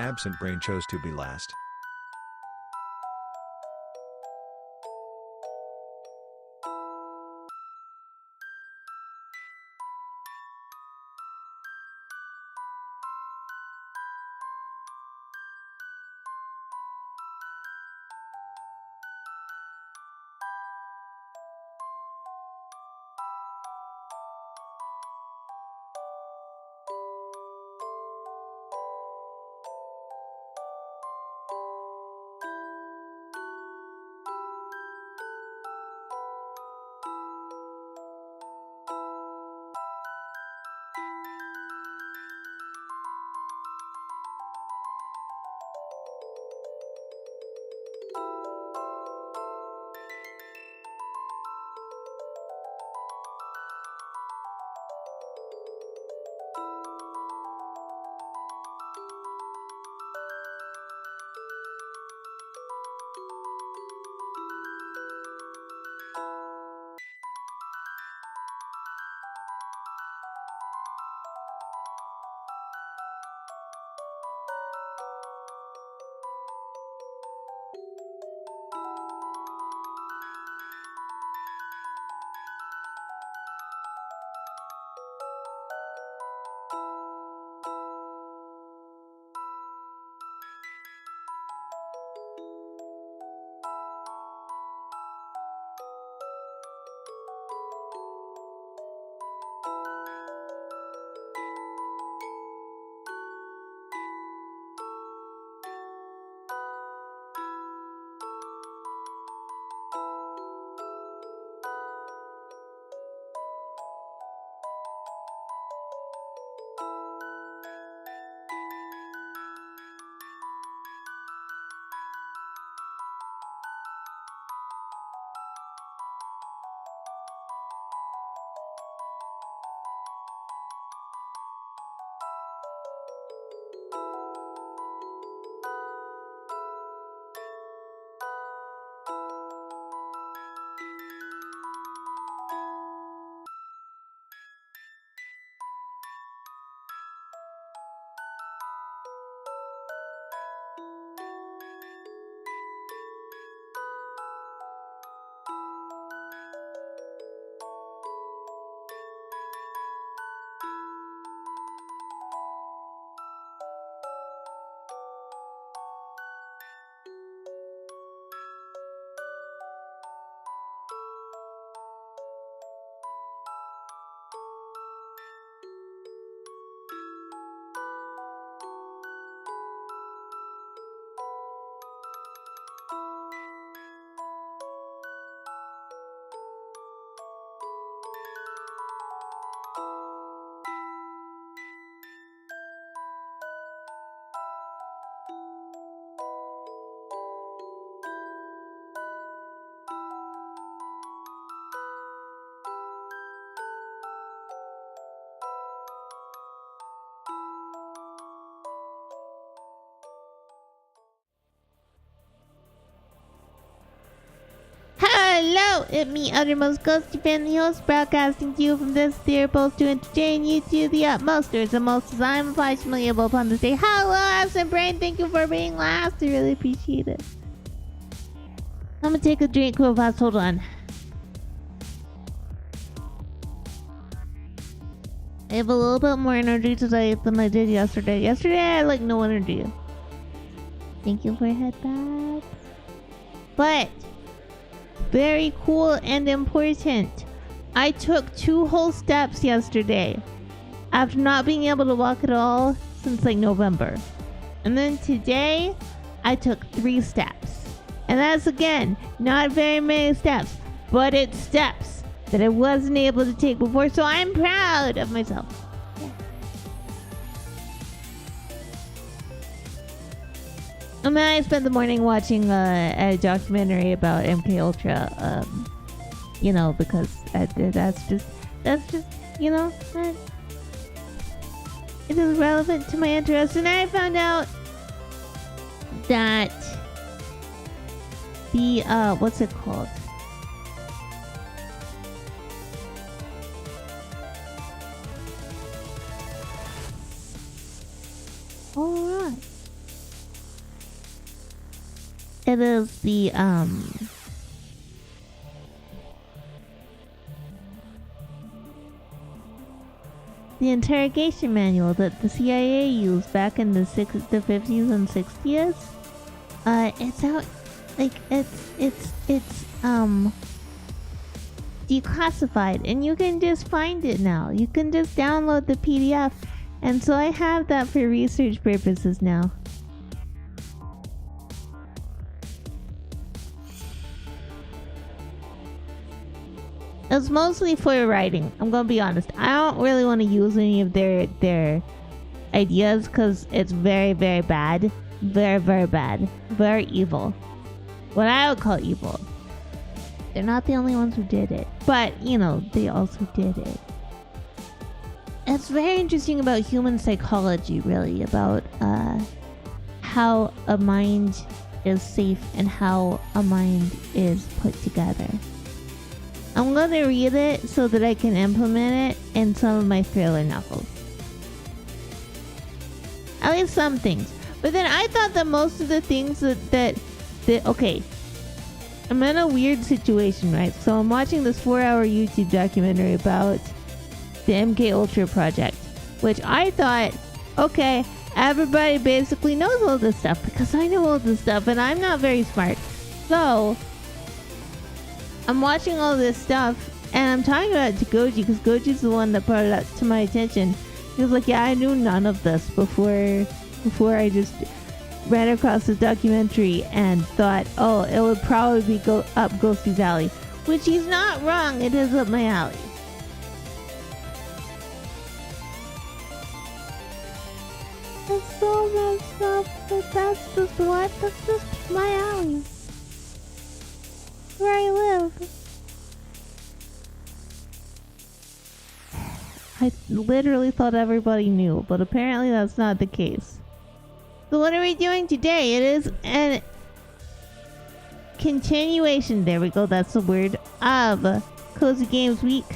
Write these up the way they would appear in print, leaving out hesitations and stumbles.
Absent brain chose to be last. Hello, it's me, Uttermost Ghostie fan, the host, broadcasting to you from this theater post to entertain you to the utmost. There's the most as I am obligingly able upon to say hello, absent brain. Thank you for being last. I really appreciate it. I'm gonna take a drink real fast. Hold on. I have a little bit more energy today than I did yesterday. Yesterday I had like no energy. Thank you for headbats. But very cool and important. I took 2 whole steps yesterday after not being able to walk at all since like November. And then today I took 3 steps. And that's again not very many steps, but it's steps that I wasn't able to take before, so I'm proud of myself. Yeah. And then I spent the morning watching a documentary about MK Ultra, you know, because that's just, you know, it is relevant to my interest. And I found out that the, what's it called? Alright. It is the interrogation manual that the CIA used back in the 50s and 60s. It's out, like, it's declassified, and you can just find it now. You can just download the PDF, and so I have that for research purposes now. It's mostly for writing. I'm gonna be honest. I don't really want to use any of their ideas because it's very, very bad. Very, very bad. Very evil. What I would call evil. They're not the only ones who did it. But, you know, they also did it. It's very interesting about human psychology, really. About how a mind is safe and how a mind is put together. I'm gonna read it so that I can implement it in some of my thriller novels. At least some things. But then I thought that most of the things that okay, I'm in a weird situation, right? So I'm watching this 4-hour YouTube documentary about the MK Ultra project, which I thought, okay, everybody basically knows all this stuff because I know all this stuff and I'm not very smart. So I'm watching all this stuff and I'm talking about it to Goji because Goji's the one that brought it up to my attention. He was like, yeah, I knew none of this before I just ran across this documentary and thought, oh, it would probably be up Ghostie's alley. Which he's not wrong, it is up my alley. It's so messed up, but that's just what? That's just my alley. Where I live. I literally thought everybody knew, but apparently that's not the case. So what are we doing today? It is a continuation, there we go, that's the word, of Cozy Games Week.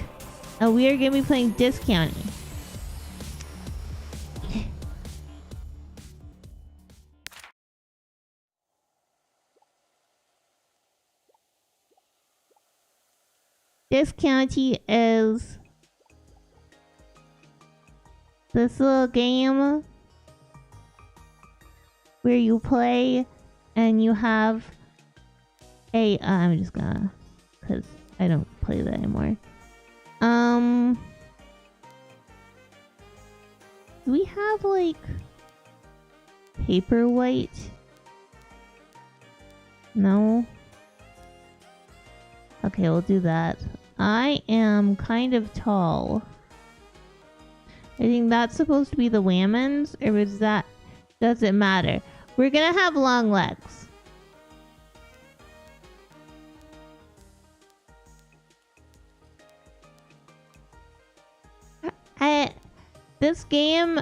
And we are going to be playing Discounting. Discounty is this little game where you play and you have a I'm just gonna, because I don't play that anymore. Do we have like Paperwhite? No. Okay, we'll do that. I am kind of tall. I think that's supposed to be the whammons, or is that, does it matter? We're gonna have long legs. This game,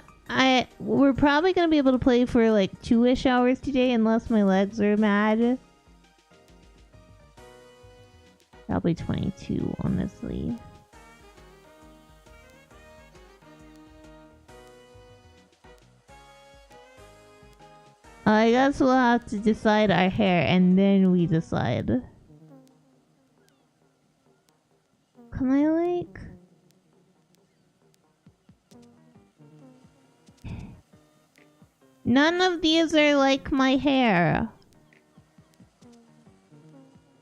we're probably gonna be able to play for like 2-ish hours today unless my legs are mad. Probably 22, honestly. I guess we'll have to decide our hair and then we decide. Can I like... None of these are like my hair.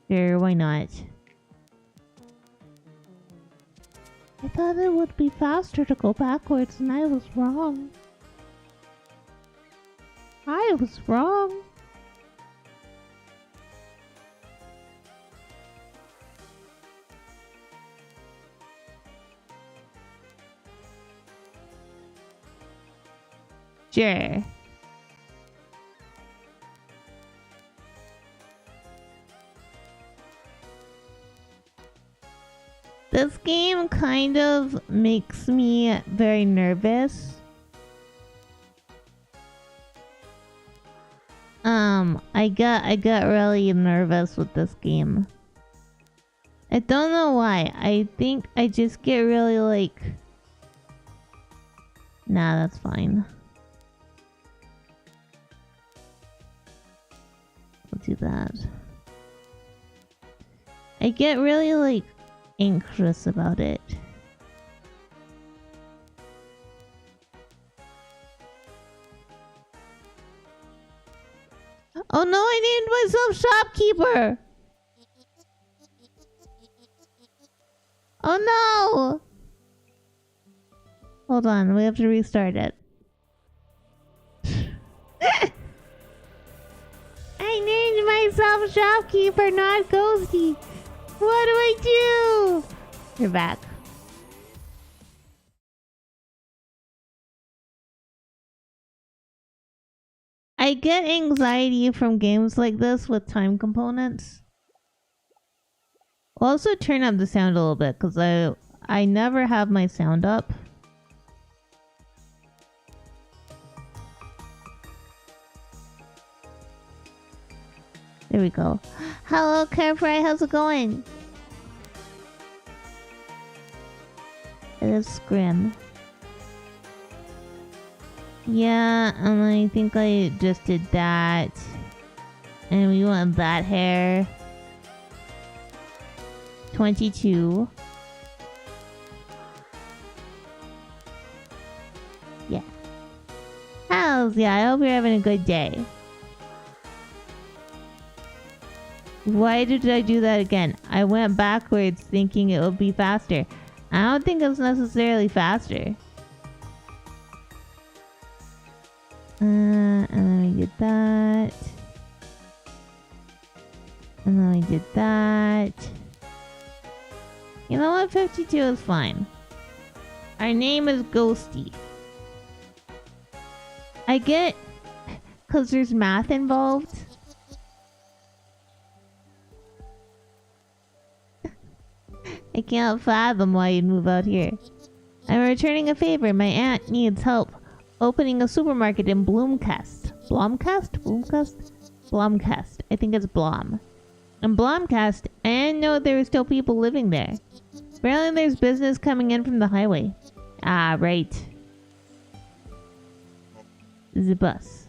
Sure, why not? I thought it would be faster to go backwards and I was wrong. I was wrong. Sure. This game kind of makes me very nervous. I got really nervous with this game. I don't know why. I think I just get really like... Nah, that's fine. do that. I get really, like, anxious about it. Oh no, I named myself shopkeeper! Oh no! Hold on, we have to restart it. I named myself shopkeeper, not Ghostie. What do I do? You're back. I get anxiety from games like this with time components. I'll also turn up the sound a little bit because I never have my sound up. There we go. Hello, Carefry. How's it going? It is grim. Yeah, and I think I just did that. And we want that hair. 22. Yeah. Yeah, I hope you're having a good day. Why did I do that again? I went backwards thinking it would be faster. I don't think it's necessarily faster. And then we did that. And then we did that. You know what? 52 is fine. Our name is Ghostie. I get... because there's math involved. I can't fathom why you'd move out here. I'm returning a favor. My aunt needs help opening a supermarket in Blomcast. Blomcast. I think it's Blom. In Blomcast, I didn't know there were still people living there. Apparently there's business coming in from the highway. Ah, right. The bus.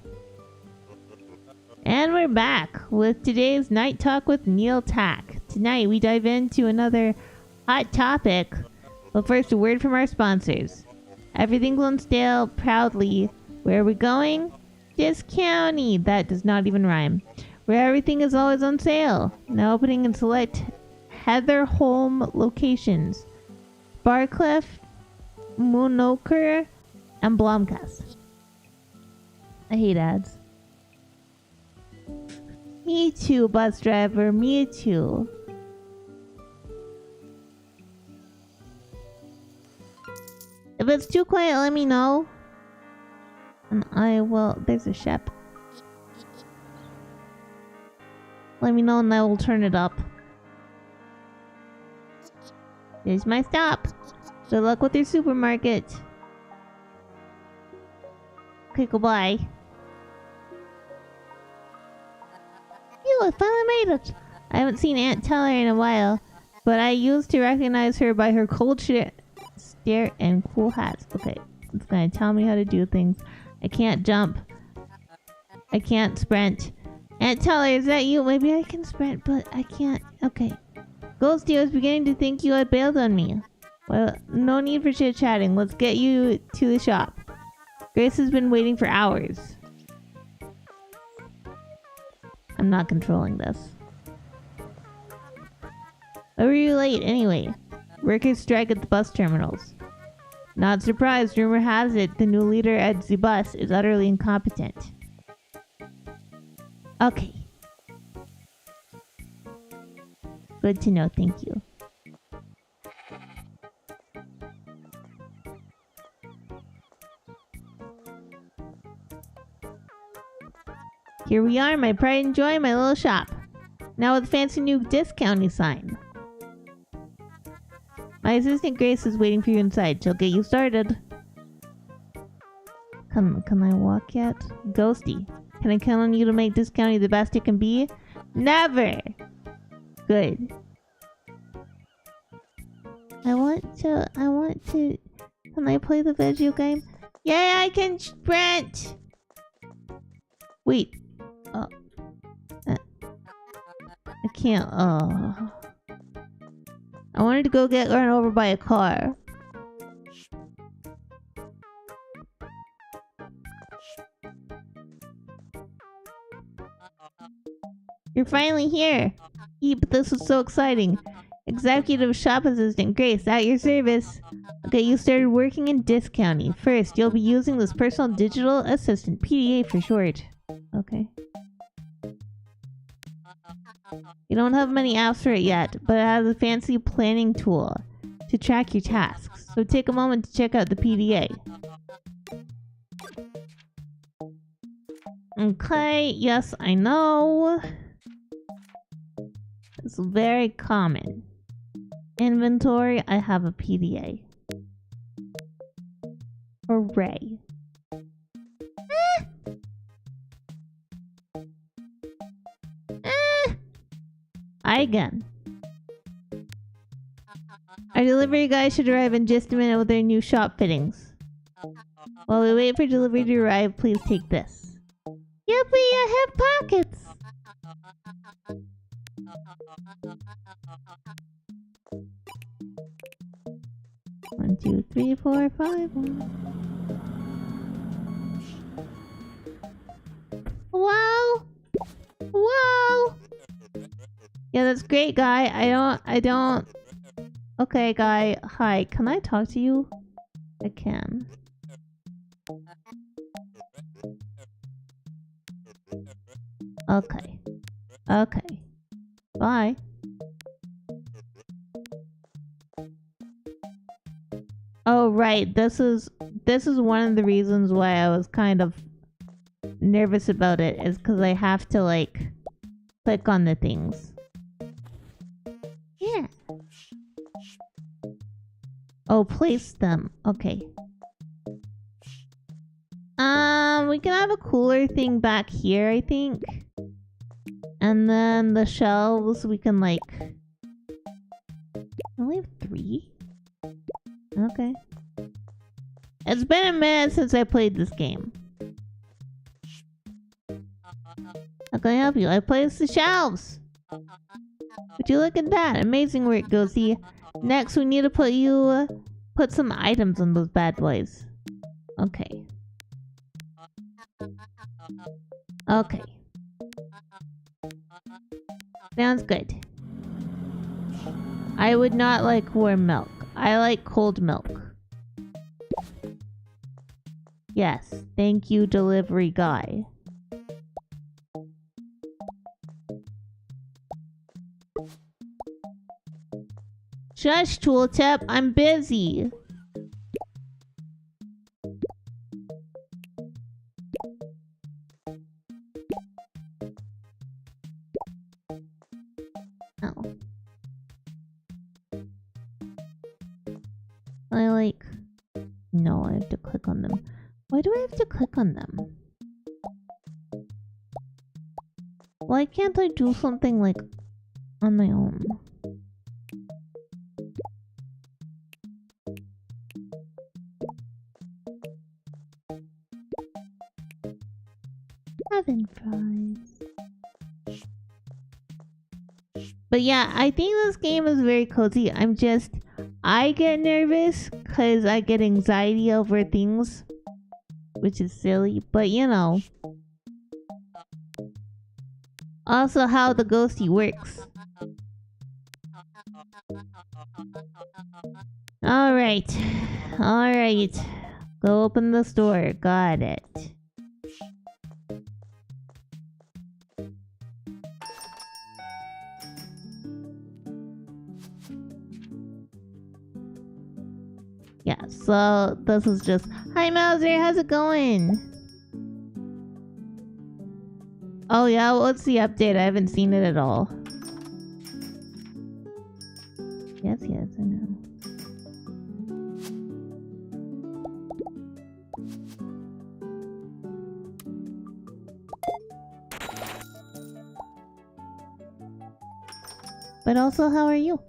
And we're back with today's Night Talk with Neil Tack. Tonight we dive into another hot topic, but first a word from our sponsors. Everything's on sale proudly. Where are we going? This county. That does not even rhyme. Where everything is always on sale. Now opening in select Heatherholm locations. Barcliff, Moonoker, and Blomcast. I hate ads. Me too, bus driver. Me too. If it's too quiet, let me know. And I will... There's a ship. Let me know and I will turn it up. There's my stop. Good luck with your supermarket. Okay, goodbye. Phew, I finally made it. I haven't seen Aunt Teller in a while, but I used to recognize her by her cold stare and cool hats. Okay, it's gonna tell me how to do things. I can't jump. I can't sprint. Aunt Teller, is that you? Maybe I can sprint, but I can't. Okay. Ghostie, I was beginning to think you had bailed on me. Well, no need for chit-chatting. Let's get you to the shop. Grace has been waiting for hours. I'm not controlling this. Why were you late anyway? Workers strike at the bus terminals. Not surprised, rumor has it the new leader at the bus is utterly incompetent. Okay. Good to know, thank you. Here we are, my pride and joy, my little shop. Now with fancy new discounting sign. My assistant Grace is waiting for you inside. She'll get you started. Can I walk yet? Ghostie, can I count on you to make discounting the best it can be? Never! Good. I want to... Can I play the video game? Yeah, I can sprint! Wait. Oh. can't. Oh. I wanted to go get run over by a car. You're finally here! Eep, this is so exciting. Executive shop assistant Grace, at your service. Okay, you started working in discounting. First, you'll be using this personal digital assistant, PDA for short. Okay. You don't have many apps for it yet, but it has a fancy planning tool to track your tasks. So take a moment to check out the PDA. Okay, yes, I know. It's very common. Inventory, I have a PDA. Hooray. Hi again. Our delivery guy should arrive in just a minute with their new shop fittings. While we wait for delivery to arrive, please take this. Yippee, I have pockets! 1, 2, 3, 4, 5, 1. Wow! Wow! Yeah, that's great, guy. I don't... Okay, guy. Hi, can I talk to you? I can. Okay. Okay. Bye. Oh, right. This is one of the reasons why I was kind of nervous about it, is because I have to, like, click on the things. Yeah. Oh, place them. Okay. We can have a cooler thing back here, I think. And then the shelves, we can, like... I only have 3? Okay. It's been a minute since I played this game. How can I help you? I placed the shelves! Would you look at that? Amazing work, Ghostie. Next, we need to put some items on those bad boys. Okay. Okay. Sounds good. I would not like warm milk. I like cold milk. Yes, thank you, delivery guy. Shush, Tooltip, I'm busy. Oh. I like... No, I have to click on them. Why do I have to click on them? Why can't I do something, like, on my own? Oven fries. But yeah, I think this game is very cozy. I get nervous because I get anxiety over things, which is silly, but you know. Also how the Ghostie works. Alright. Alright. Go open the store. Got it. Yeah, so this is just... Hi Mauser, how's it going? Oh yeah, what's the update? I haven't seen it at all. Yes, I know. But also, how are you?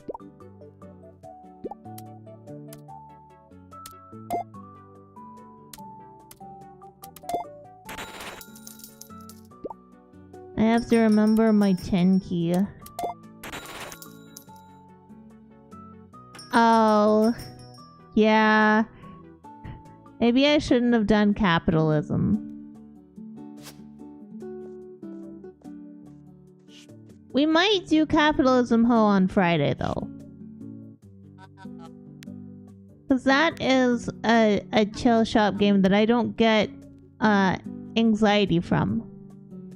I have to remember my 10 key. Oh, yeah. Maybe I shouldn't have done capitalism. We might do Capitalism Ho on Friday, though. Because that is a chill shop game that I don't get anxiety from.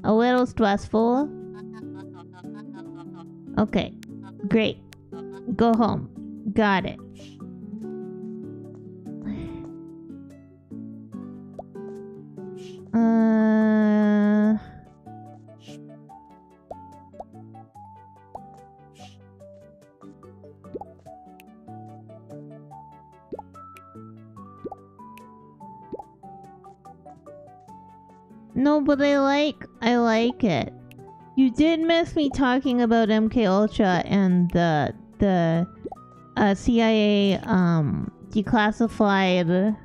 A little stressful. Okay, great. Go home. Got it. No, but I like it. You did miss me talking about MK Ultra and the CIA declassified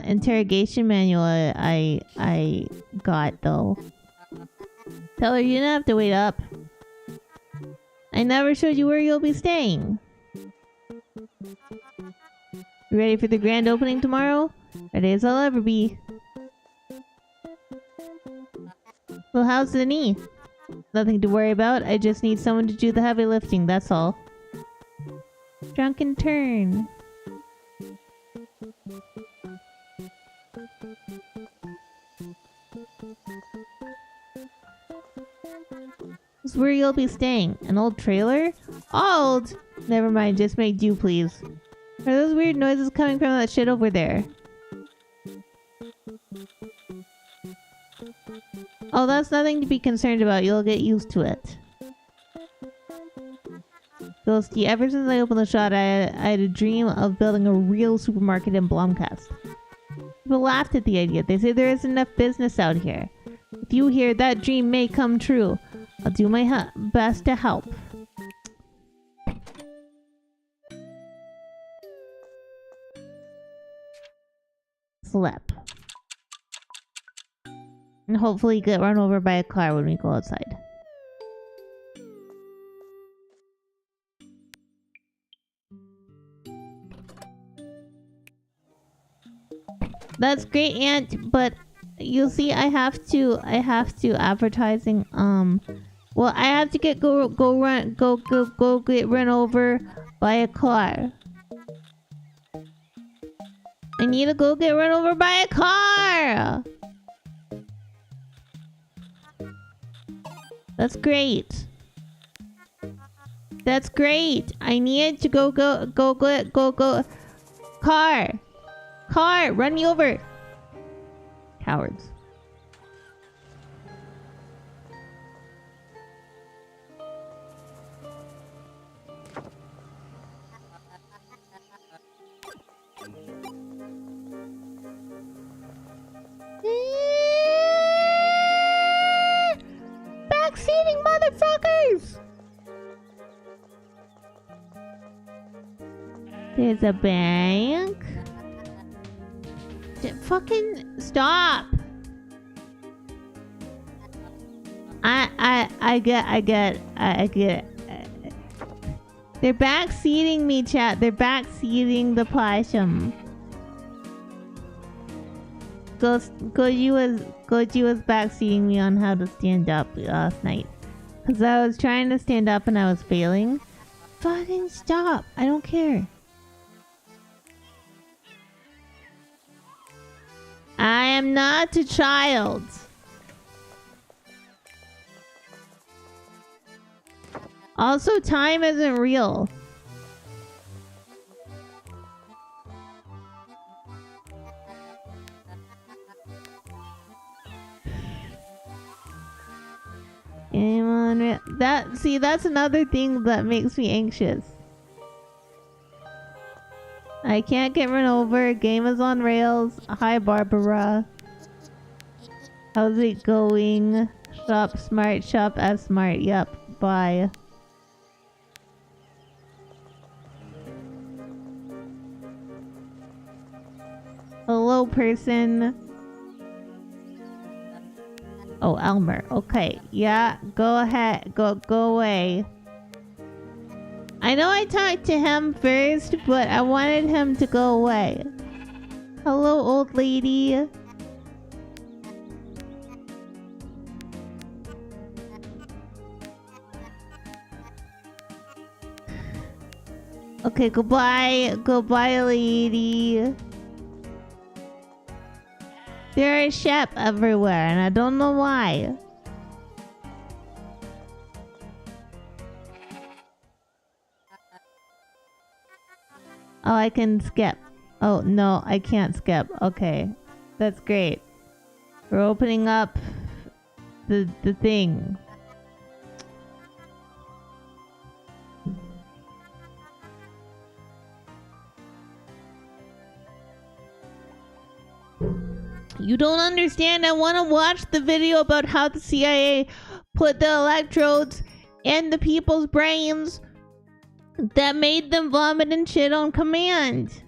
interrogation manual I got though. Tell her you didn't have to wait up. I never showed you where you'll be staying. You ready for the grand opening tomorrow? Ready as I'll ever be. Well, how's the knee? Nothing to worry about. I just need someone to do the heavy lifting, that's all. Drunken turn. This is where you'll be staying. An old trailer? Old? Never mind, just make do, please. Are those weird noises coming from that shit over there? Oh, that's nothing to be concerned about. You'll get used to it. Ghostie, ever since I opened the shop, I had a dream of building a real supermarket in Blomcast. People laughed at the idea. They say there isn't enough business out here. If you hear, that dream may come true. I'll do my best to help. Slip. And hopefully get run over by a car when we go outside. That's great, Aunt, but you'll see I have to advertising well, I have to get go get run over by a car. I need to go get run over by a car. That's great. That's great. I need to go. Car, run me over. Cowards. Backseating motherfuckers! There's a bank. Fucking stop! I get it. They're backseating me, chat. They're backseating the possum. Goji was backseating me on how to stand up last night. Cause I was trying to stand up and I was failing. Fucking stop! I don't care. I am not a child. Also, time isn't real. That's another thing that makes me anxious. I can't get run over. Game is on rails. Hi, Barbara. How's it going? Shop smart. Shop as smart. Yep. Bye. Hello, person. Oh, Elmer. Okay. Yeah. Go ahead. Go away. I know I talked to him first, but I wanted him to go away. Hello, old lady. Okay, goodbye. Goodbye, lady. There are sheep everywhere, and I don't know why. Oh, I can skip. Oh, no, I can't skip. Okay. That's great. We're opening up the thing. You don't understand. I want to watch the video about how the CIA put the electrodes in the people's brains that made them vomit and shit on command.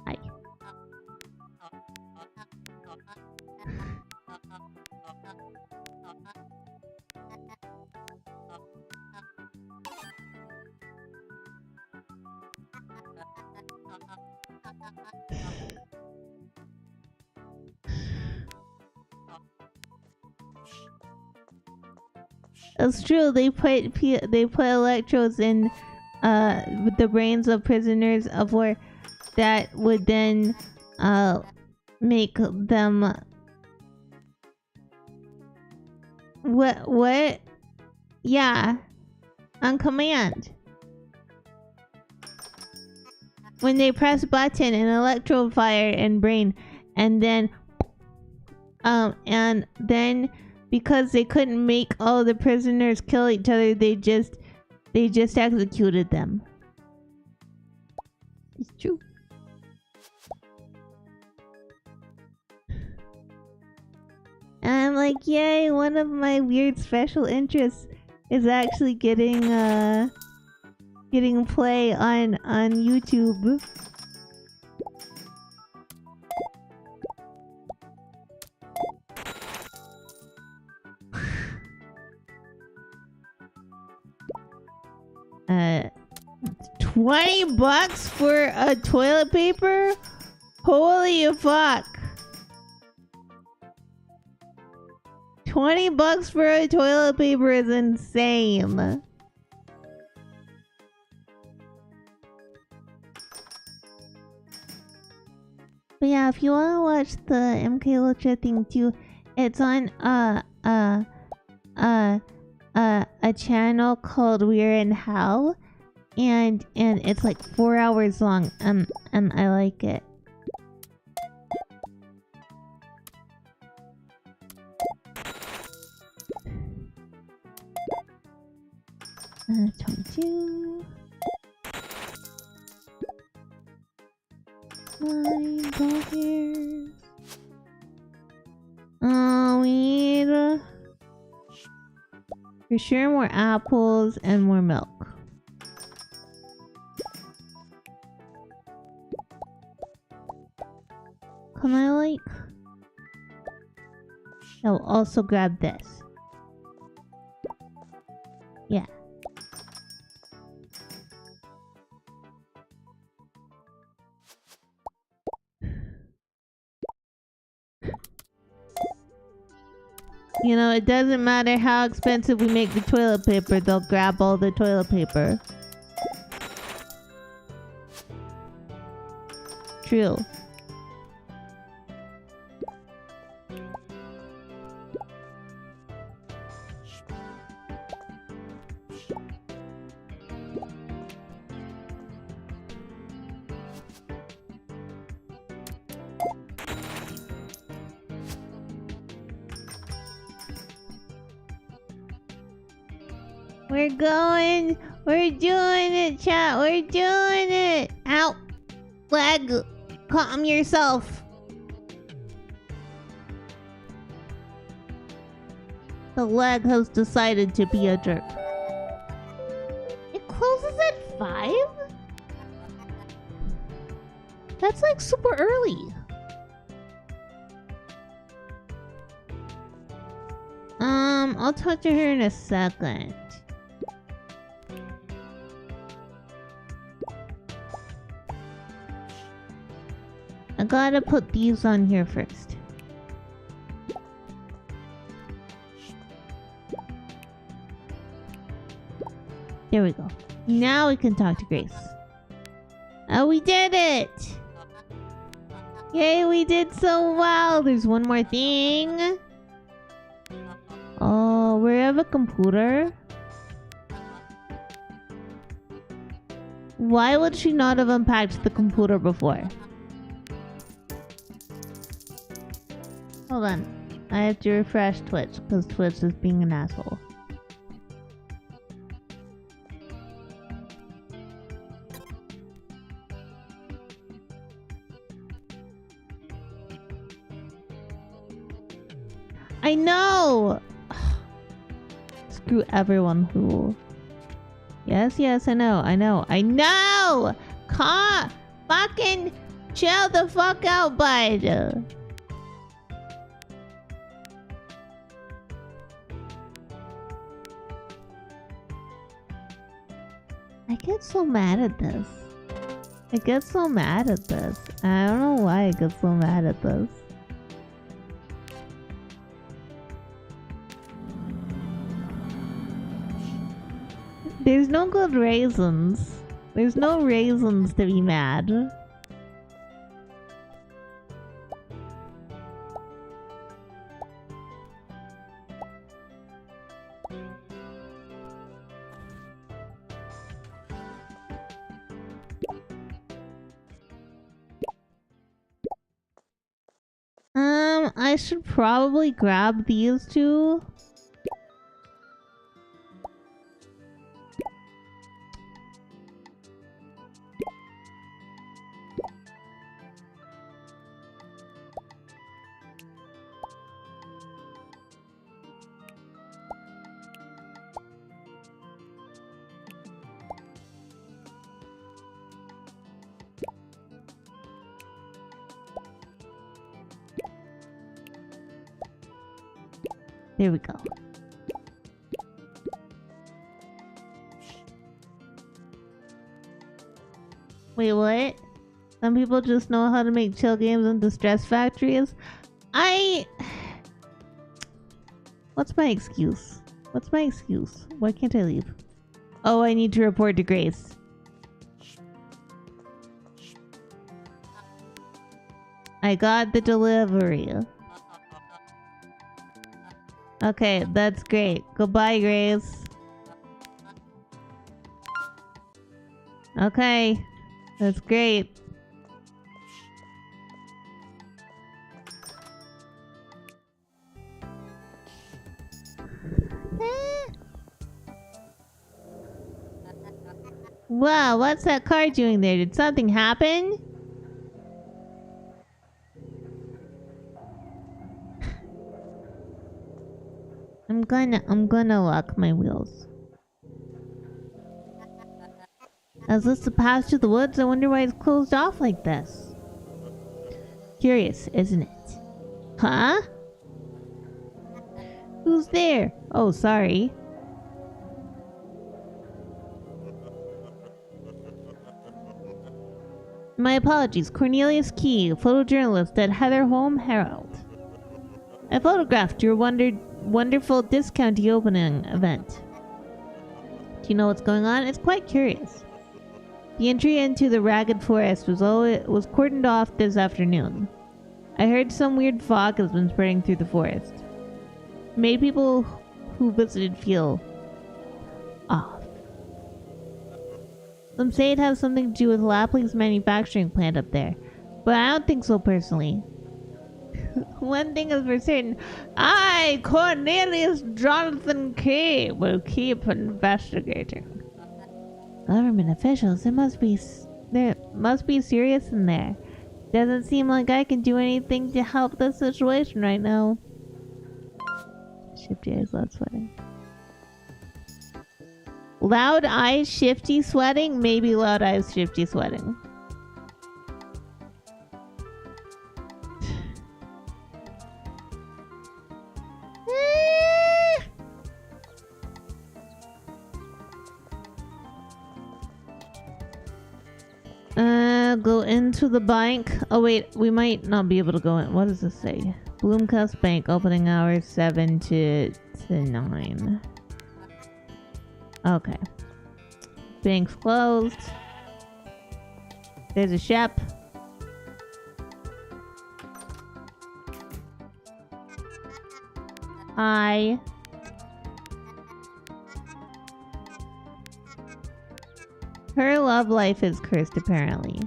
Hi. It's true. They put electrodes in with the brains of prisoners of war that would then make them what? Yeah, on command. When they press a button, an electrode fire in brain, and then because they couldn't make all the prisoners kill each other, they just executed them. It's true. And I'm like, yay, one of my weird special interests is actually getting play on YouTube. $20 for a toilet paper? Holy fuck. $20 for a toilet paper is insane. But yeah, if you wanna watch the MK Ultra thing too, it's on a channel called We're in Hell, and it's like 4 hours long, and I like it. Uh, 22. 9 dog hairs. We need for sure more apples and more milk. Can I like... I'll also grab this. Yeah. You know, it doesn't matter how expensive we make the toilet paper, they'll grab all the toilet paper. True. We're doing it, chat. We're doing it. Ow. Leg. Calm yourself. The leg has decided to be a jerk. It closes at 5? That's like super early. I'll talk to her in a second. I gotta put these on here first. There we go. Now we can talk to Grace. Oh, we did it! Yay, we did so well! There's one more thing. Oh, we have a computer. Why would she not have unpacked the computer before? Hold on. I have to refresh Twitch because Twitch is being an asshole. I know! Screw everyone who... Yes, I know! Fucking chill the fuck out, bud! I get so mad at this. I don't know why I get so mad at this. There's no good reasons. There's no reasons to be mad. I should probably grab these two. There we go. Wait, what? Some people just know how to make chill games into stress factories? What's my excuse? Why can't I leave? Oh, I need to report to Grace. I got the delivery. Okay, that's great. Goodbye, Grace. Okay, that's great. Wow, what's that car doing there? Did something happen? I'm gonna lock my wheels. Is this the path to the woods? I wonder why it's closed off like this. Curious, isn't it? Huh? Who's there? Oh, sorry. My apologies. Cornelius Key, photojournalist at Heather Home Herald. I photographed your wonderful discount opening event. Do you know what's going on? It's quite curious. The entry into the ragged forest was cordoned off this afternoon. I heard some weird fog has been spreading through the forest. It made people who visited feel off. Some say it has something to do with Lapley's manufacturing plant up there, but I don't think so personally. One thing is for certain, I, Cornelius Jonathan Key, will keep investigating. Government officials, there must be serious in there. Doesn't seem like I can do anything to help the situation right now. Shifty eyes, loud sweating. Loud eyes, shifty sweating? Maybe loud eyes, shifty sweating. into the bank. Oh wait, we might not be able to go in. What does this say? Bloomcast Bank opening hours 7 to 9. Okay. Bank's closed. There's a shop. Hi. Her love life is cursed, apparently.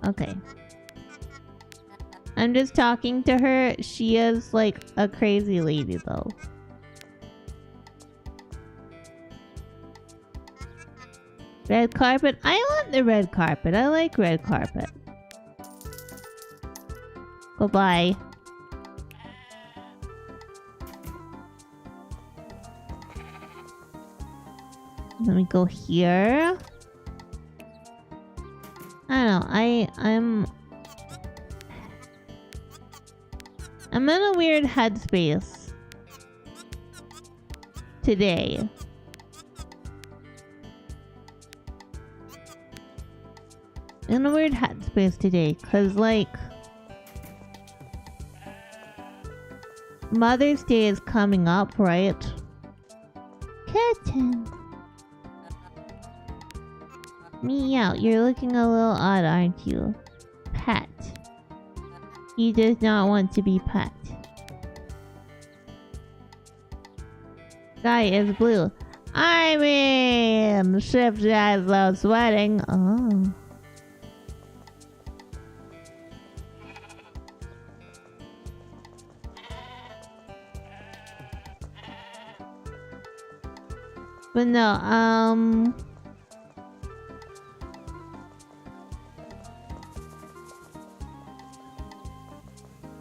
Okay. I'm just talking to her. She is like a crazy lady, though. Red carpet? I want the red carpet. I like red carpet. Goodbye. Let me go here. I don't know. I'm in a weird headspace today. In a weird headspace today, cause like Mother's Day is coming up, right? Kitten. Meow, you're looking a little odd, aren't you? Pet. He does not want to be pet. Sky is blue. I mean, shift eyes low sweating. Oh. But no,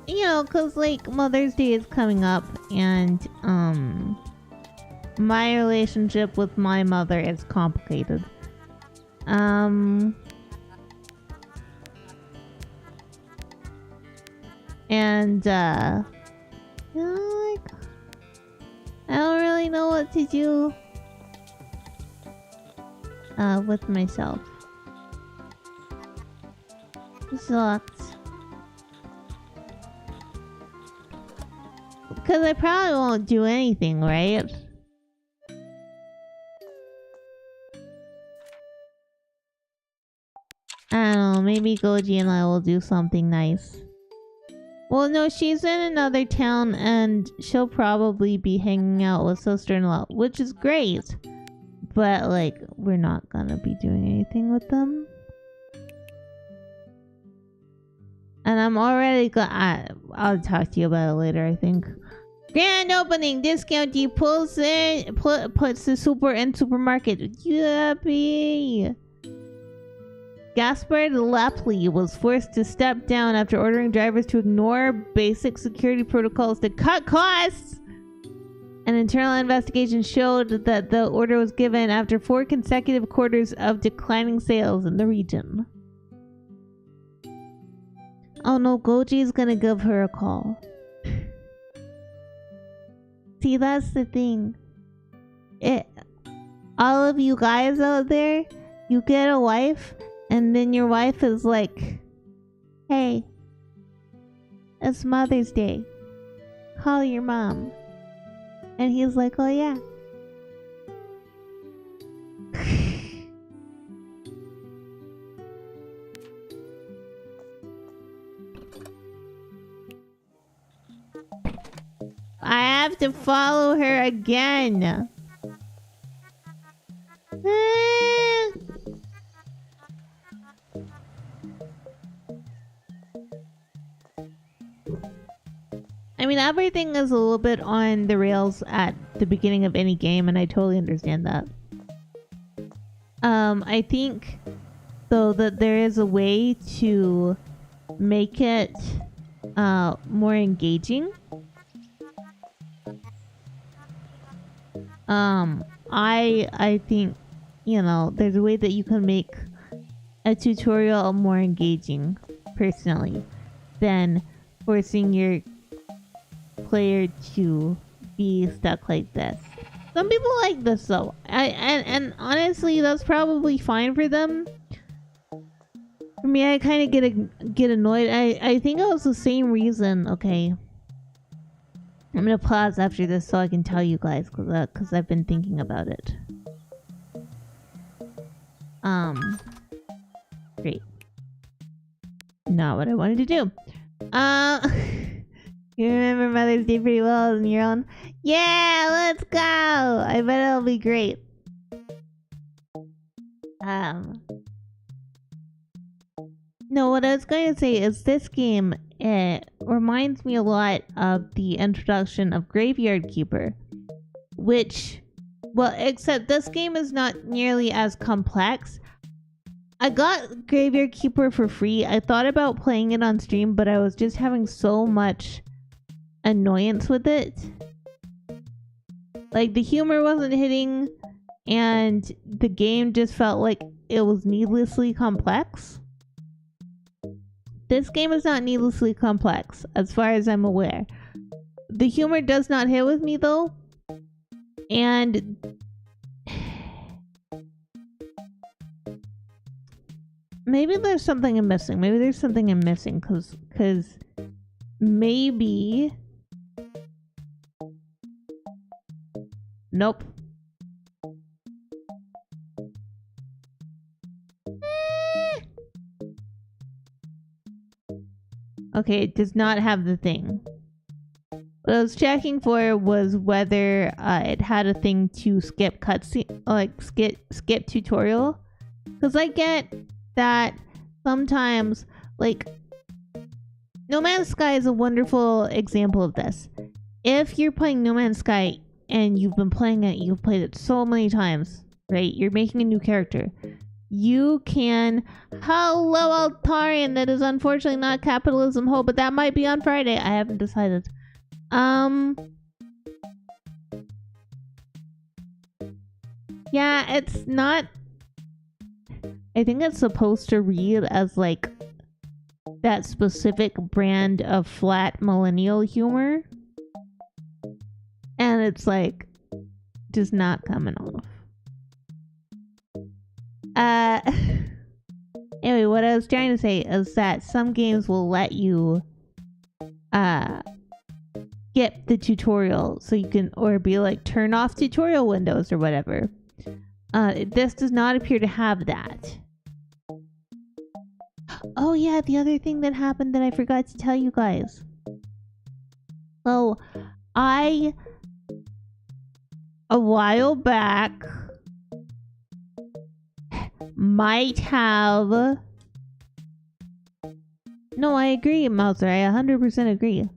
you know, cause like Mother's Day is coming up and my relationship with my mother is complicated. And you know, like I don't really know what to do with myself. It sucks. Because I probably won't do anything, right? I don't know, maybe Goji and I will do something nice. Well, no, she's in another town and she'll probably be hanging out with sister-in-law, which is great. But, like, we're not gonna be doing anything with them. And I'm already I'll talk to you about it later, I think. Grand opening! Discount you puts the super in supermarket. Yuppie! Gaspard Lapley was forced to step down after ordering drivers to ignore basic security protocols to cut costs! An internal investigation showed that the order was given after 4 consecutive quarters of declining sales in the region. Oh no, Goji is gonna give her a call. See, that's the thing. All of you guys out there, you get a wife, and then your wife is like, hey, it's Mother's Day. Call your mom. And he's like, oh yeah. I have to follow her again. I mean, everything is a little bit on the rails at the beginning of any game, and I totally understand that. I think, though, that there is a way to make it more engaging. I think, you know, there's a way that you can make a tutorial more engaging, personally, than forcing your player to be stuck like this. Some people like this though. And honestly, that's probably fine for them. For me, I kind of get annoyed. I think it was the same reason. Okay, I'm gonna pause after this so I can tell you guys, cause I've been thinking about it. Great. Not what I wanted to do. You remember Mother's Day pretty well on your own? Yeah, let's go! I bet it'll be great. No, what I was going to say is this game, it reminds me a lot of the introduction of Graveyard Keeper. Which, well, except this game is not nearly as complex. I got Graveyard Keeper for free. I thought about playing it on stream, but I was just having so much annoyance with it. Like, the humor wasn't hitting, and the game just felt like it was needlessly complex. This game is not needlessly complex, as far as I'm aware. The humor does not hit with me, though. And maybe there's something I'm missing. Maybe there's something I'm missing, because maybe... Nope. Okay, it does not have the thing. What I was checking for was whether it had a thing to skip cutscene, like skip tutorial. Because I get that sometimes, like, No Man's Sky is a wonderful example of this. If you're playing No Man's Sky and you've been playing it, you've played it so many times, right? You're making a new character. You can... Hello, Altarian. That is unfortunately not Capitalism Ho, but that might be on Friday. I haven't decided. Yeah, it's not... I think it's supposed to read as, like, that specific brand of flat millennial humor. And it's, like, just not coming off. Anyway, what I was trying to say is that some games will let you skip the tutorial so you can, or be like, turn off tutorial windows or whatever. This does not appear to have that. Oh yeah, the other thing that happened that I forgot to tell you guys. So, a while back, might have... No, I agree, Mouser. I 100% agree.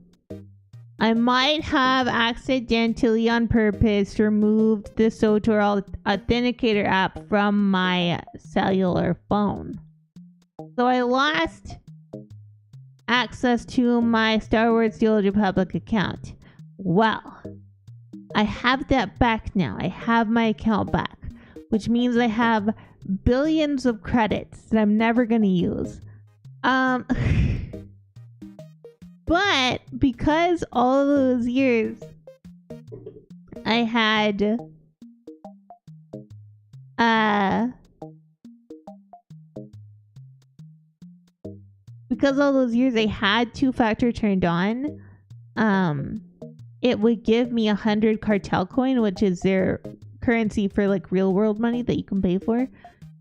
I might have accidentally, on purpose, removed the SOTOR Authenticator app from my cellular phone. So I lost access to my Star Wars The Old Republic account. Well, I have that back now. I have my account back, which means I have billions of credits that I'm never gonna use. But because all those years I had because all those years I had two-factor turned on, it would give me 100 cartel coin, which is their currency for like real world money that you can pay for.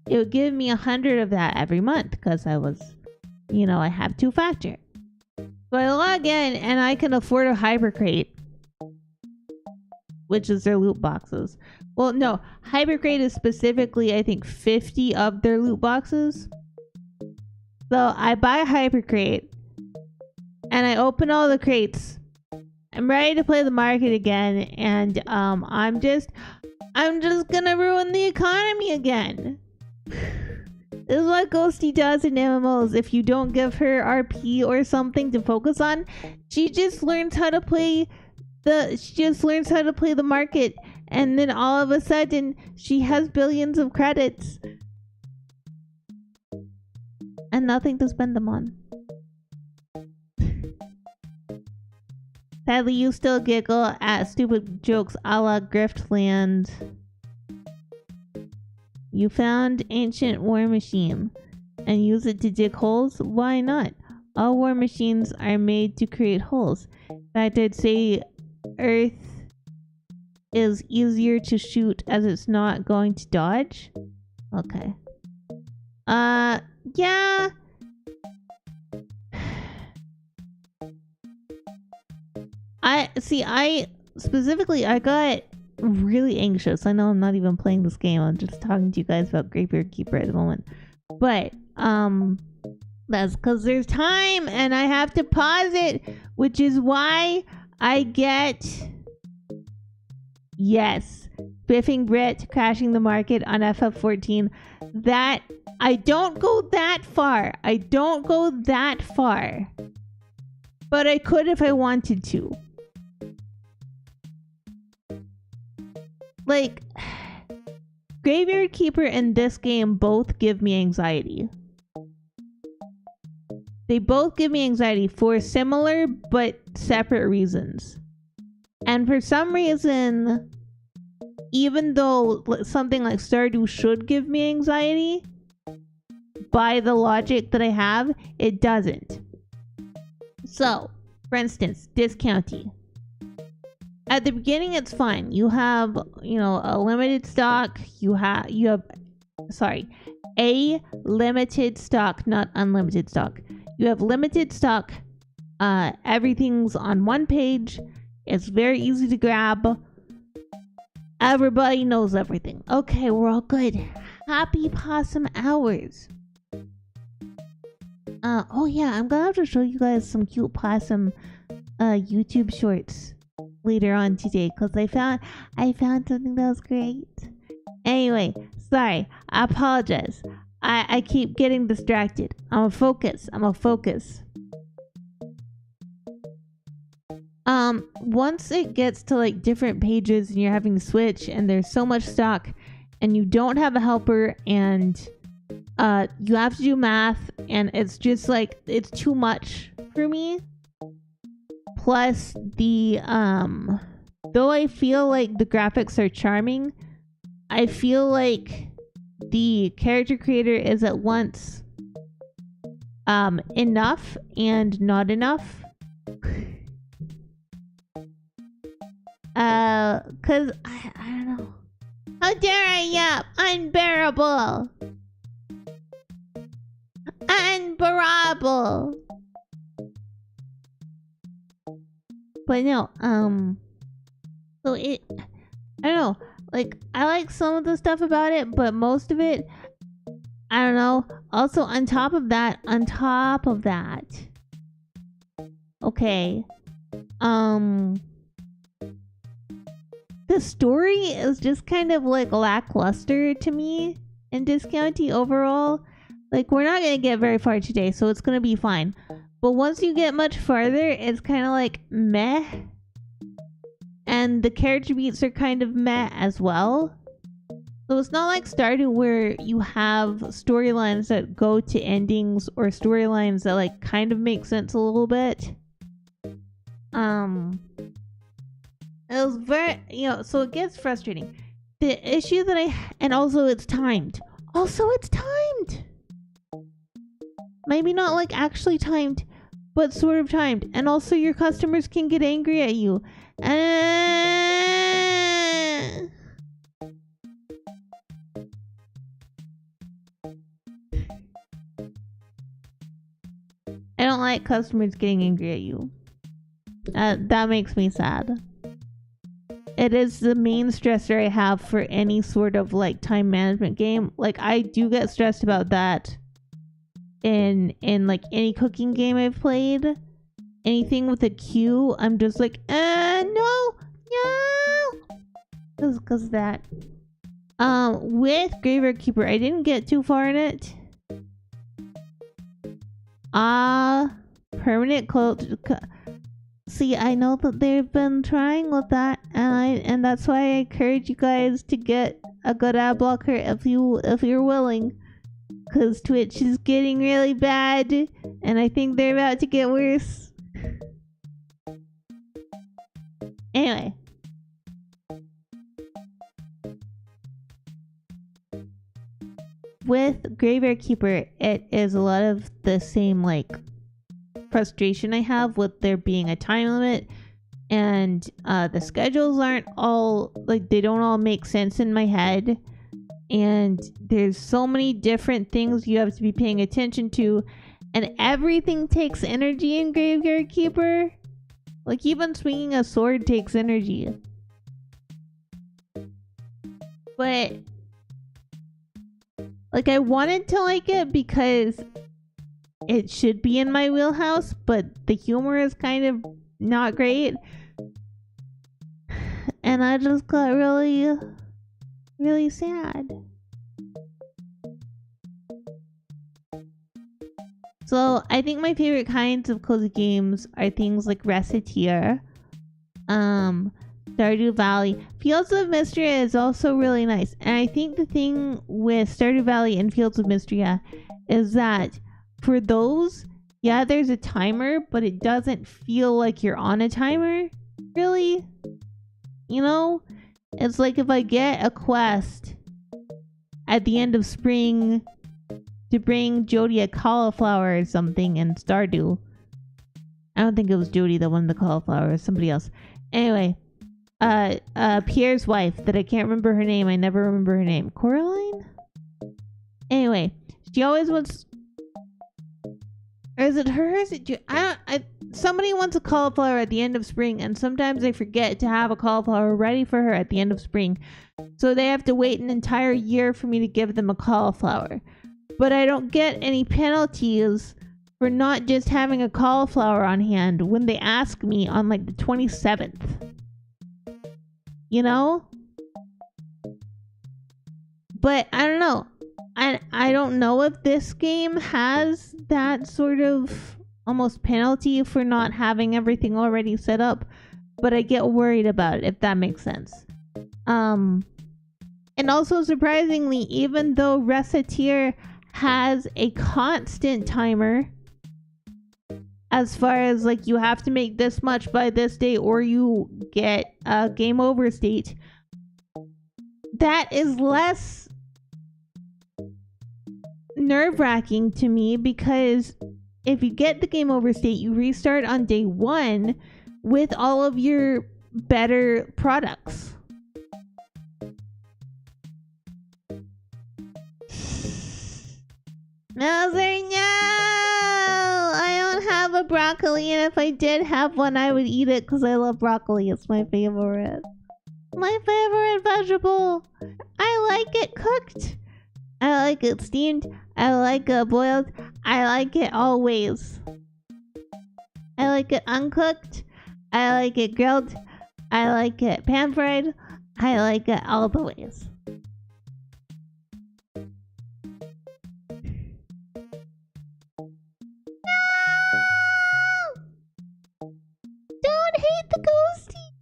It would give me 100 of that every month because I was, you know, I have two-factor. So I log in and I can afford a hypercrate, which is their loot boxes. Well, no, hypercrate is specifically, I think, 50 of their loot boxes. So I buy a hypercrate and I open all the crates. I'm ready to play the market again, and I'm just gonna ruin the economy again. This is what Ghostie does in MMOs. If you don't give her RP or something to focus on, she just learns how to play the market, and then all of a sudden she has billions of credits and nothing to spend them on. Sadly, you still giggle at stupid jokes a la Griftland. You found ancient war machine and use it to dig holes? Why not? All war machines are made to create holes. In fact, I'd say Earth is easier to shoot as it's not going to dodge. Okay. Yeah. I got really anxious. I know I'm not even playing this game. I'm just talking to you guys about Graveyard Keeper at the moment. But, that's because there's time and I have to pause it, which is why I get, yes, Biffing Brit crashing the market on FF14. That, I don't go that far. But I could if I wanted to. Like, Graveyard Keeper and this game both give me anxiety. They both give me anxiety for similar but separate reasons. And for some reason, even though something like Stardew should give me anxiety, by the logic that I have, it doesn't. So, for instance, discounting. At the beginning, it's fine. You have, a limited stock. You have a limited stock, not unlimited stock. You have limited stock. Everything's on one page. It's very easy to grab. Everybody knows everything. Okay, we're all good. Happy possum hours. Oh yeah, I'm gonna have to show you guys some cute possum YouTube shorts later on today because I found something that was great. Anyway, sorry, I apologize. I keep getting distracted. I'm a focus. Once it gets to like different pages and you're having to switch and there's so much stock and you don't have a helper and you have to do math and it's just like it's too much for me. Plus the though I feel like the graphics are charming, I feel like the character creator is at once enough and not enough. Cause I don't know. How dare I yap? Unbearable. Unbearable. But no, so I don't know. Like, I like some of the stuff about it, but most of it, I don't know. Also, on top of that, okay, the story is just kind of like lackluster to me in Discounty overall. Like, we're not gonna get very far today, so it's gonna be fine. But once you get much farther, it's kind of like meh. And the character beats are kind of meh as well. So it's not like Stardew where you have storylines that go to endings or storylines that like kind of make sense a little bit. It was very, so it gets frustrating. The issue that and also it's timed. Maybe not like actually timed, but sort of timed. And also your customers can get angry at you. I don't like customers getting angry at you. That makes me sad. It is the main stressor I have for any sort of like time management game. Like, I do get stressed about that in like any cooking game I've played. Anything with a queue, I'm just like, no, because of that. With Graveyard Keeper, I didn't get too far in it. Permanent cult. See, I know that they've been trying with that, and that's why I encourage you guys to get a good ad blocker if you're willing, because Twitch is getting really bad, and I think they're about to get worse. Anyway. With Graveyard Keeper, it is a lot of the same like frustration I have with there being a time limit, and the schedules aren't all like, they don't all make sense in my head, and there's so many different things you have to be paying attention to, and everything takes energy in Graveyard Keeper. Like even swinging a sword takes energy. But like, I wanted to like it because it should be in my wheelhouse, but the humor is kind of not great. And I just got really, really sad. So I think my favorite kinds of cozy games are things like Reciteer, Stardew Valley. Fields of Mystria is also really nice. And I think the thing with Stardew Valley and Fields of Mystria is that for those, yeah, there's a timer, but it doesn't feel like you're on a timer, really. You know? It's like if I get a quest at the end of spring to bring Jody a cauliflower or something in Stardew. I don't think it was Jody that won the cauliflower, it was somebody else. Anyway, Pierre's wife, that I can't remember her name. I never remember her name. Coraline? Anyway, she always wants... Or is it her? Is it somebody wants a cauliflower at the end of spring, and sometimes they forget to have a cauliflower ready for her at the end of spring. So they have to wait an entire year for me to give them a cauliflower. But I don't get any penalties for not just having a cauliflower on hand when they ask me on like the 27th. You know? But I don't know. I don't know if this game has that sort of almost penalty for not having everything already set up, but I get worried about it, if that makes sense. And also surprisingly, even though Reciteer has a constant timer as far as like you have to make this much by this date or you get a game over state, that is less nerve-wracking to me, because if you get the game over state, you restart on day 1 with all of your better products. No, sir, no! I don't have a broccoli, and if I did have one, I would eat it because I love broccoli. It's my favorite. My favorite vegetable. I like it cooked. I like it steamed. I like it boiled. I like it all ways. I like it uncooked. I like it grilled. I like it pan fried. I like it all the ways. Don't hate the Ghostie.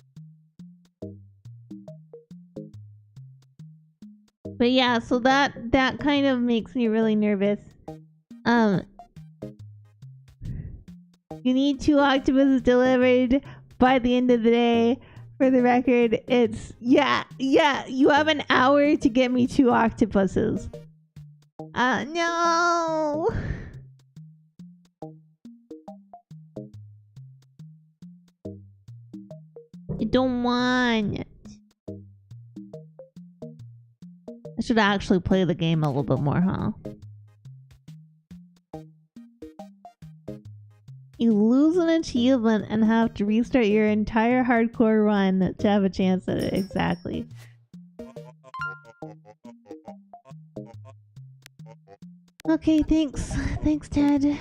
But yeah, so that kind of makes me really nervous. You need 2 octopuses delivered by the end of the day. For the record, it's yeah, you have an hour to get me 2 octopuses. No. I don't want it. I should actually play the game a little bit more, huh? You lose an achievement and have to restart your entire hardcore run to have a chance at it. Exactly. Okay, thanks. Thanks, Ted.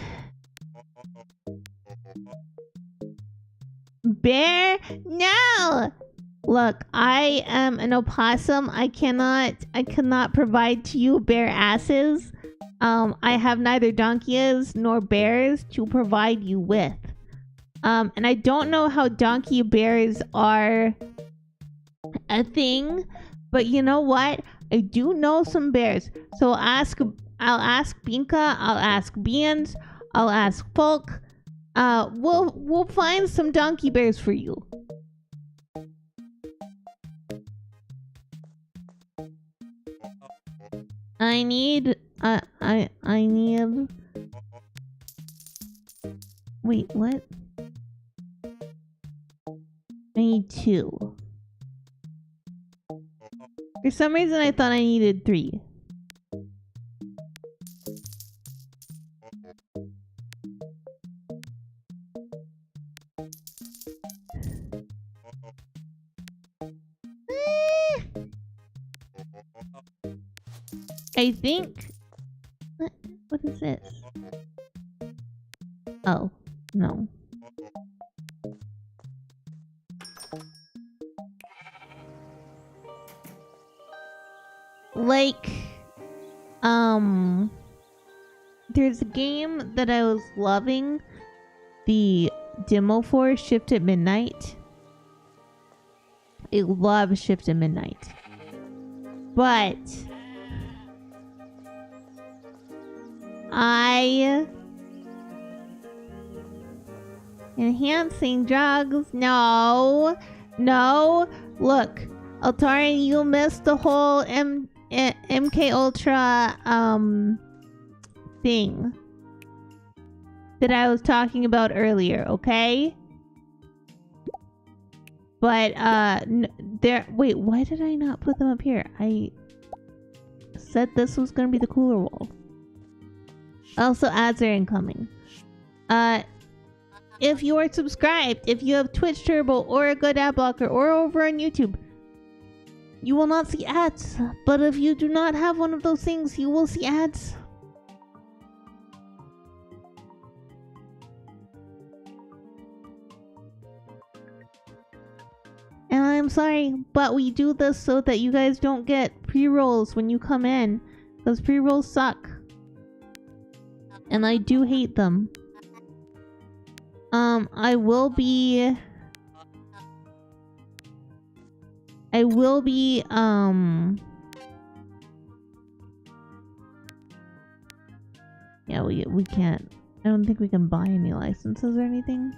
Bear? No! Look, I am an opossum. I cannot provide to you bear asses. I have neither donkeys nor bears to provide you with. And I don't know how donkey bears are a thing, but you know what? I do know some bears. So I'll ask Binka, I'll ask Beans, I'll ask Folk. We'll find some donkey bears for you. I need... I need... Wait, what? I need 2. For some reason I thought I needed 3. I think... What is this? Oh, no. Like, there's a game that I was loving the demo for, Shift at Midnight. I love Shift at Midnight. But enhancing drugs? No. Look, Altari, you missed the whole MK Ultra thing that I was talking about earlier, okay? But wait, why did I not put them up here? I said this was gonna be the cooler wall. Also, ads are incoming. If you are subscribed, if you have Twitch Turbo or a good ad blocker or over on YouTube, you will not see ads. But if you do not have one of those things, you will see ads. And I'm sorry, but we do this so that you guys don't get pre-rolls when you come in. Because pre-rolls suck. And I do hate them. I will be, yeah, we can't, I don't think we can buy any licenses or anything.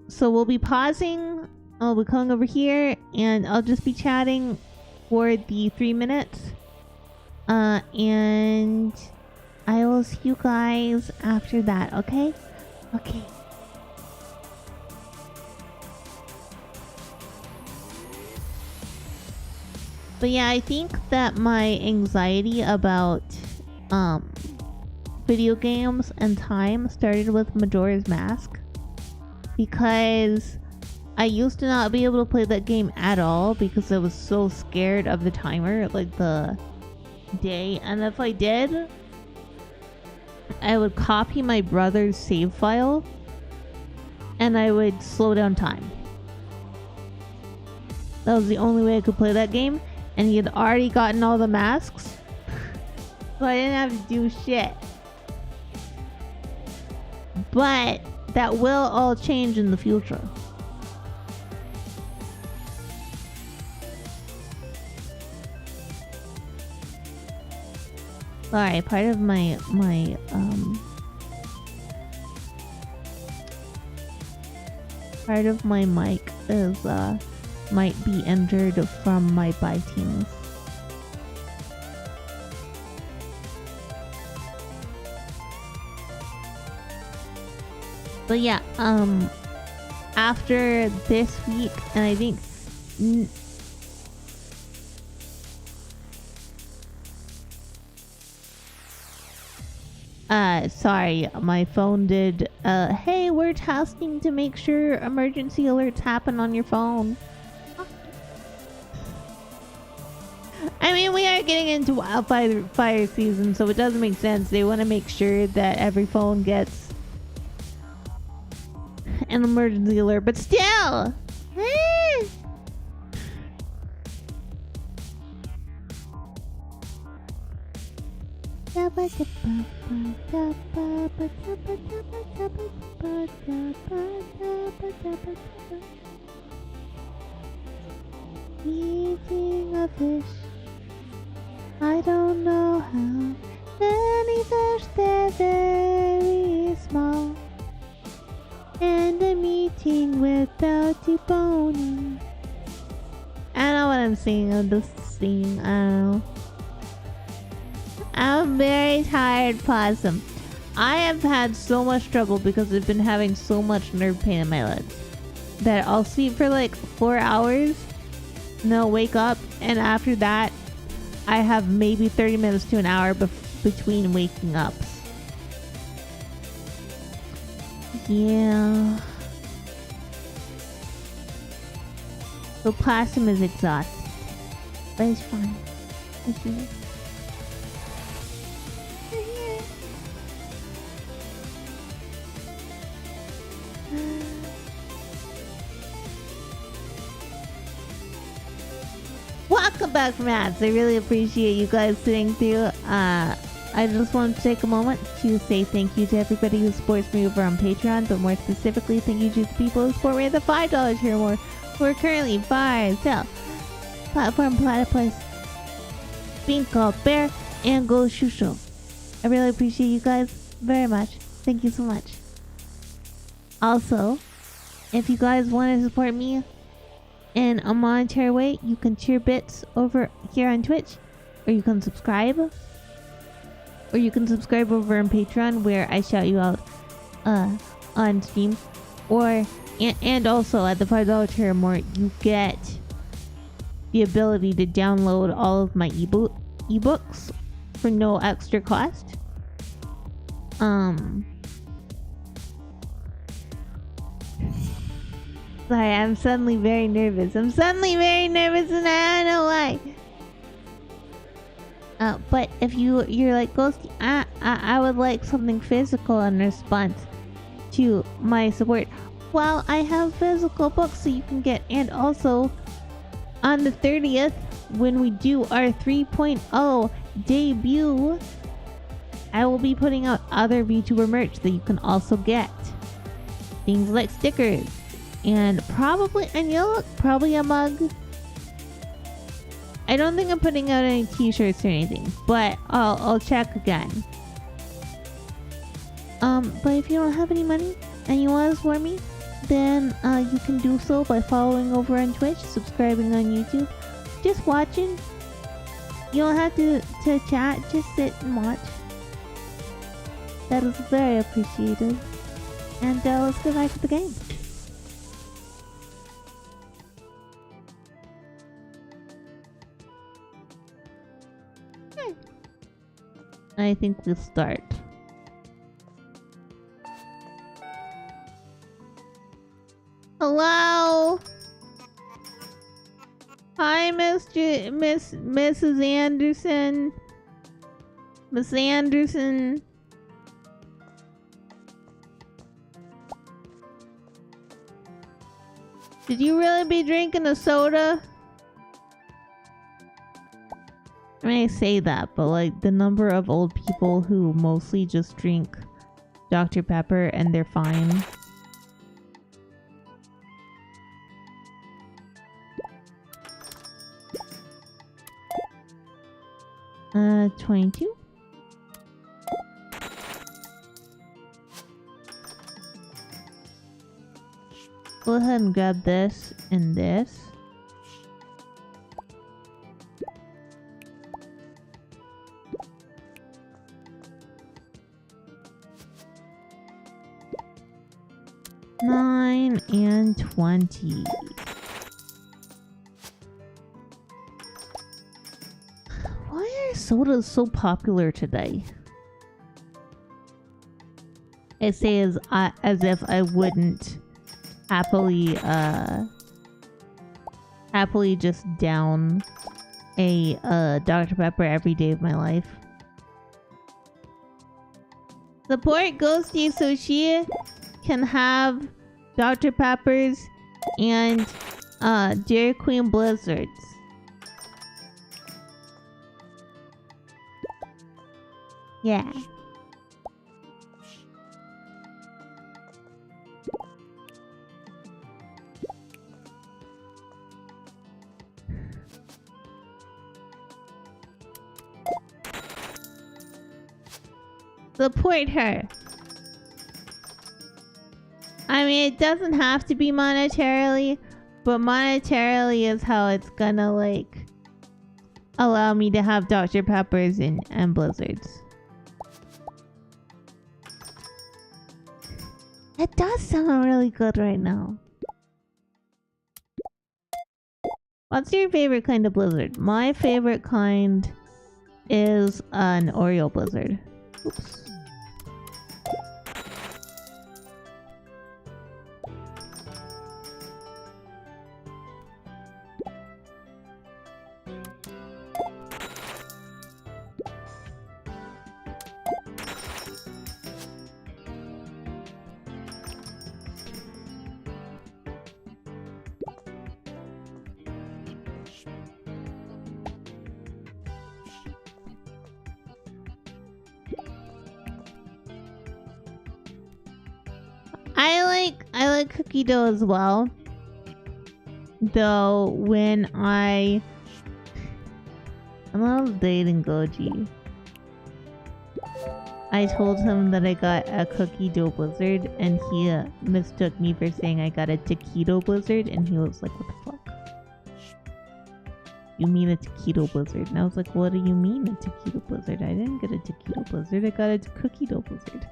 So we'll be pausing, I'll be coming over here, and I'll just be chatting for the 3 minutes. And I will see you guys after that, okay? Okay. But yeah, I think that my anxiety about video games and time started with Majora's Mask. Because I used to not be able to play that game at all because I was so scared of the timer, like the day. And if I did, I would copy my brother's save file and I would slow down time. That was the only way I could play that game, and he had already gotten all the masks, so I didn't have to do shit. But that will all change in the future. Sorry, part of my mic is might be injured from my bitings. But yeah, after this week, and I think sorry, my phone did, hey, we're testing to make sure emergency alerts happen on your phone. I mean, we are getting into wildfire season, so it does make sense. They want to make sure that every phone gets an emergency alert, but still! Eating a fish, I don't know how. Many fish, they're very small, and I'm eating without deboning. I don't know what I'm saying. I'm just exhausting. I don't know. I'm a very tired possum. I have had so much trouble because I've been having so much nerve pain in my legs that I'll sleep for like 4 hours and then I'll wake up, and after that I have maybe 30 minutes to an hour between waking ups. Yeah. So possum is exhausted, but it's fine. It's here. We're here. Welcome back from ads. I really appreciate you guys sitting through. I just want to take a moment to say thank you to everybody who supports me over on Patreon, but more specifically, thank you to the people who support me at the $5 tier or more, who are currently buy, sell, platform, platypus, being called bear, and go shusho. I really appreciate you guys very much. Thank you so much. Also, if you guys want to support me in a monetary way, you can cheer bits over here on Twitch, or you can subscribe, or you can subscribe over on Patreon where I shout you out on stream, or and also at the $5 tier or more, you get the ability to download all of my ebooks for no extra cost. Sorry, I'm suddenly very nervous. And I don't know why. But if you're like, Ghostie, I would like something physical in response to my support. Well, I have physical books so you can get, and also on the 30th, when we do our 3.0 debut, I will be putting out other VTuber merch that you can also get. Things like stickers, and probably a mug. I don't think I'm putting out any t-shirts or anything, but I'll check again. But if you don't have any money and you want to support me, then you can do so by following over on Twitch, subscribing on YouTube, just watching. You don't have to chat, just sit and watch. That is very appreciated. And let's get back to the game. I think we'll start. Hello. Hi, Mrs. Anderson. Miss Anderson. Did you really be drinking a soda? I mean, I say that, but like the number of old people who mostly just drink Dr. Pepper and they're fine. Uh, 22? Go ahead and grab this and this. $9 and $20. Why are sodas so popular today? I say as if I wouldn't happily just down a Dr. Pepper every day of my life. Support Ghostie so she can have Dr. Peppers and Dairy Queen Blizzards. Yeah. Support her. I mean, it doesn't have to be monetarily, but monetarily is how it's gonna like allow me to have Dr. Peppers and Blizzards. It does sound really good right now. What's your favorite kind of Blizzard? My favorite kind is an Oreo Blizzard. Oops. I like cookie dough as well. Though when I was dating Goji, I told him that I got a cookie dough blizzard, and he mistook me for saying I got a taquito blizzard, and he was like, "What the fuck? You mean a taquito blizzard?" And I was like, "What do you mean a taquito blizzard? I didn't get a taquito blizzard. I got a cookie dough blizzard."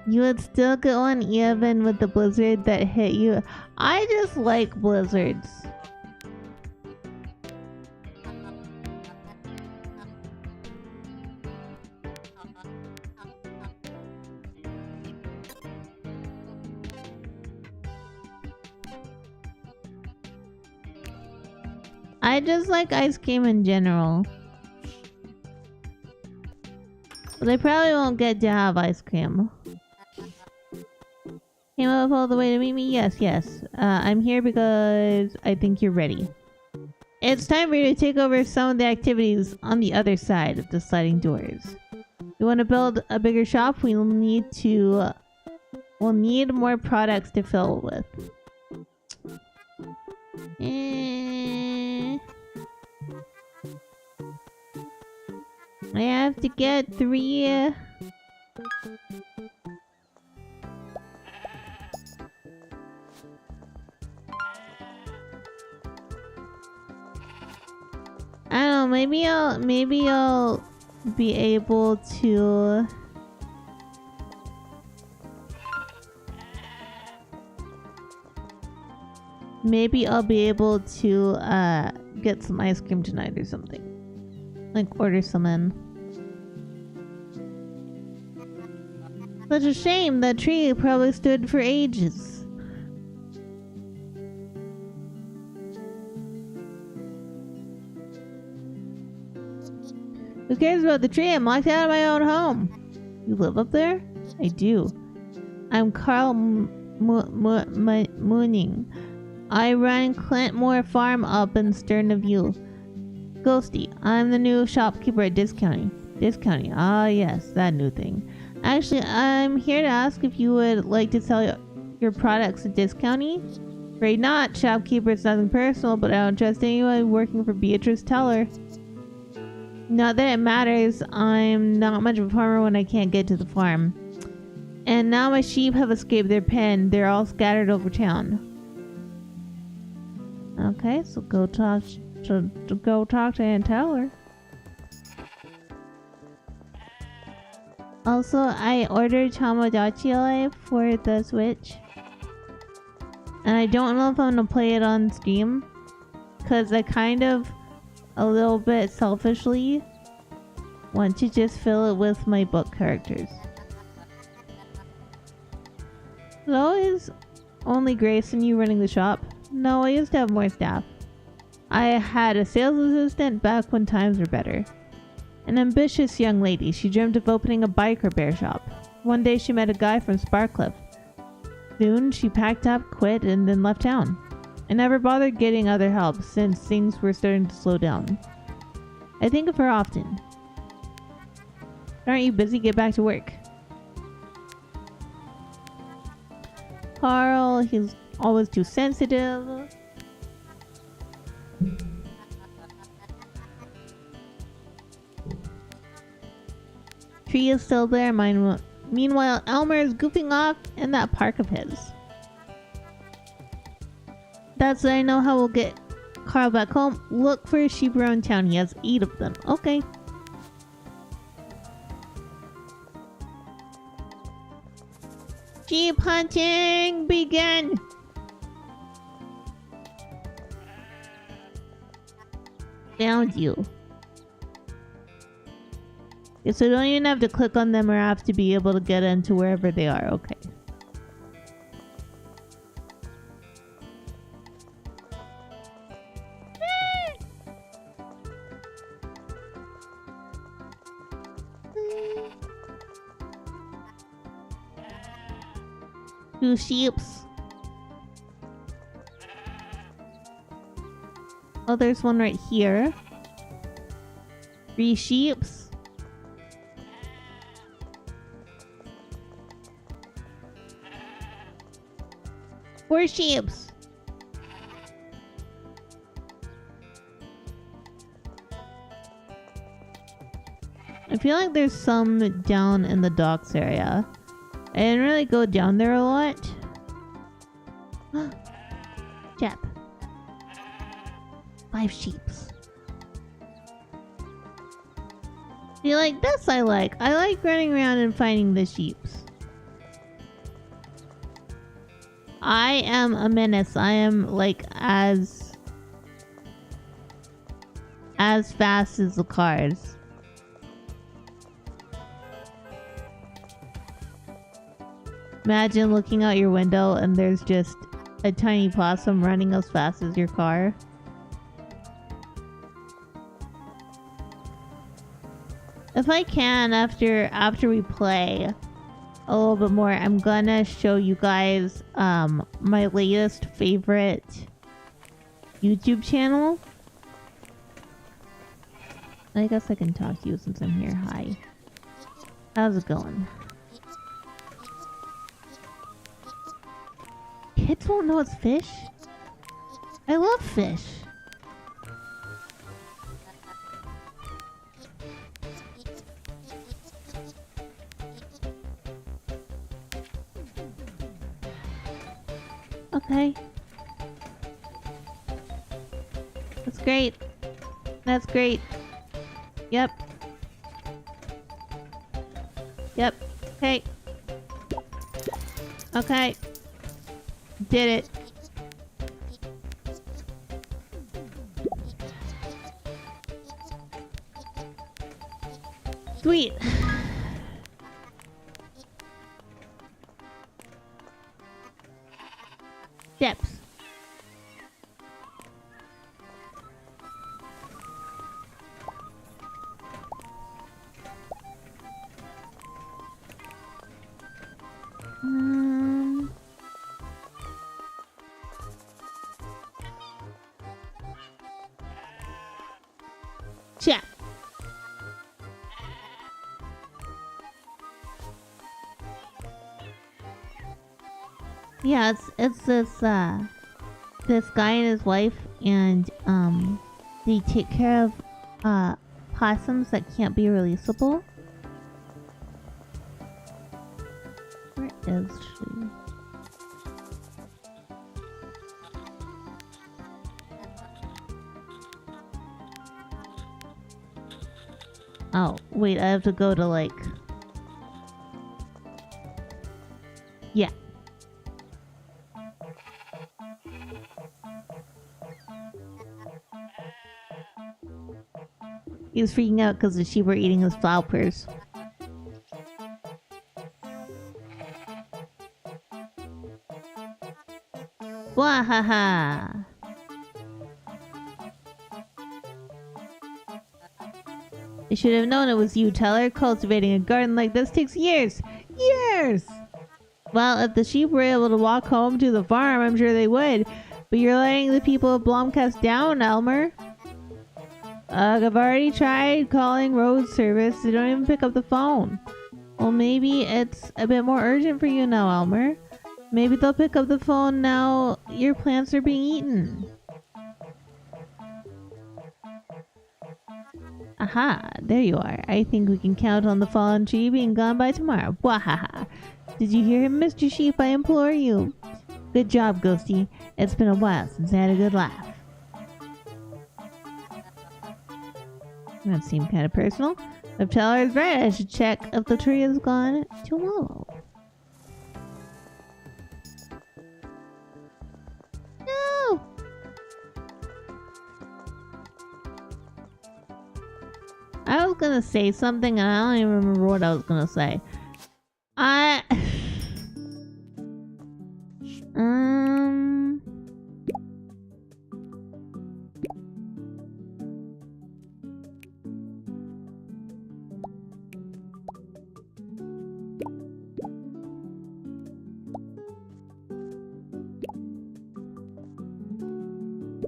You would still go on even with the blizzard that hit you. I just like blizzards. I just like ice cream in general. But I probably won't get to have ice cream. Came up all the way to meet me? Yes, yes. I'm here because I think you're ready. It's time for you to take over some of the activities on the other side of the sliding doors. We want to build a bigger shop. We'll need more products to fill it with. I have to get 3... I don't know, maybe I'll be able to get some ice cream tonight or something. Like order some in. Such a shame, that tree probably stood for ages. Who cares about the tree? I'm locked out of my own home. You live up there? I do. I'm Carl Mooning. I run Clintmore Farm up in Sternaview. Ghostie. I'm the new shopkeeper at Discounting. Discounting. Ah, yes, that new thing. Actually, I'm here to ask if you would like to sell your products at Discounting. Afraid not. Shopkeeper, it's nothing personal, but I don't trust anyone working for Beatrice Teller. Not that it matters, I'm not much of a farmer when I can't get to the farm. And now my sheep have escaped their pen. They're all scattered over town. Okay, so go talk to Aunt Teller. Also, I ordered Tamagotchi Life for the Switch. And I don't know if I'm gonna play it on Steam. Because I kind of... a little bit selfishly want to just fill it with my book characters. Hello, is only Grace and you running the shop? No, I used to have more staff. I had a sales assistant back when times were better. An ambitious young lady, she dreamt of opening a bike repair shop. One day she met a guy from Sparkcliffe. Soon she packed up, quit, and then left town. I never bothered getting other help since things were starting to slow down. I think of her often. Aren't you busy? Get back to work. Carl, he's always too sensitive. Tree is still there. Meanwhile, Elmer is goofing off in that park of his. That's I know how we'll get Carl back home. Look for a sheep around town. He has 8 of them. Okay. Sheep hunting begin. Found you. Yeah, so you don't even have to click on them or have to be able to get into wherever they are. Okay. Two sheeps. Oh, there's one right here. 3 sheeps. Four sheeps. I feel like there's some down in the docks area. I didn't really go down there a lot. Jap. 5 sheeps. See, like this I like. I like running around and finding the sheeps. I am a menace. I am like as fast as the cars. Imagine looking out your window and there's just a tiny possum running as fast as your car. If I can, after we play a little bit more, I'm gonna show you guys my latest favorite YouTube channel. I guess I can talk to you since I'm here. Hi. How's it going? Kids won't know it's fish? I love fish. Okay. That's great. That's great. Yep. Yep. Okay. Okay. Did it. Sweet. Steps. Chat. Yeah, it's this guy and his wife, and they take care of possums that can't be releasable. Where is she? Oh, wait, I have to go to like... Yeah. He was freaking out because the sheep were eating his flowers. Wahaha! I should have known it was you, Teller. Cultivating a garden like this takes years. Years! Well, if the sheep were able to walk home to the farm, I'm sure they would. But you're letting the people of Blomkast down, Elmer. I've already tried calling road service. They don't even pick up the phone. Well, maybe it's a bit more urgent for you now, Elmer. Maybe they'll pick up the phone now your plants are being eaten. Aha, there you are. I think we can count on the fallen tree being gone by tomorrow. Wahaha. Did you hear him, Mr. Sheep? I implore you. Good job, Ghostie. It's been a while since I had a good laugh. That seemed kind of personal. If Teller is right, I should check if the tree is gone tomorrow. No! I was gonna say something and I don't even remember what I was gonna say.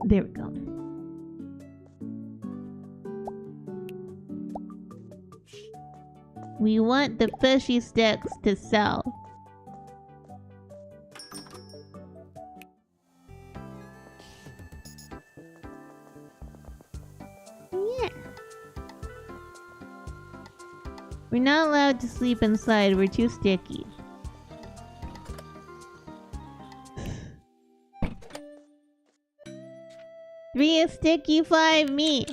There we go. We want the fishy sticks to sell. Yeah. We're not allowed to sleep inside. We're too sticky. Three is sticky, 5 me.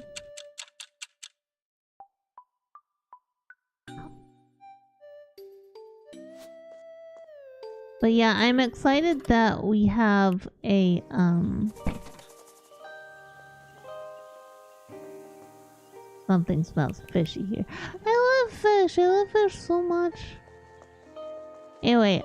But yeah, I'm excited that we have a something smells fishy here. I love fish. I love fish so much. Anyway,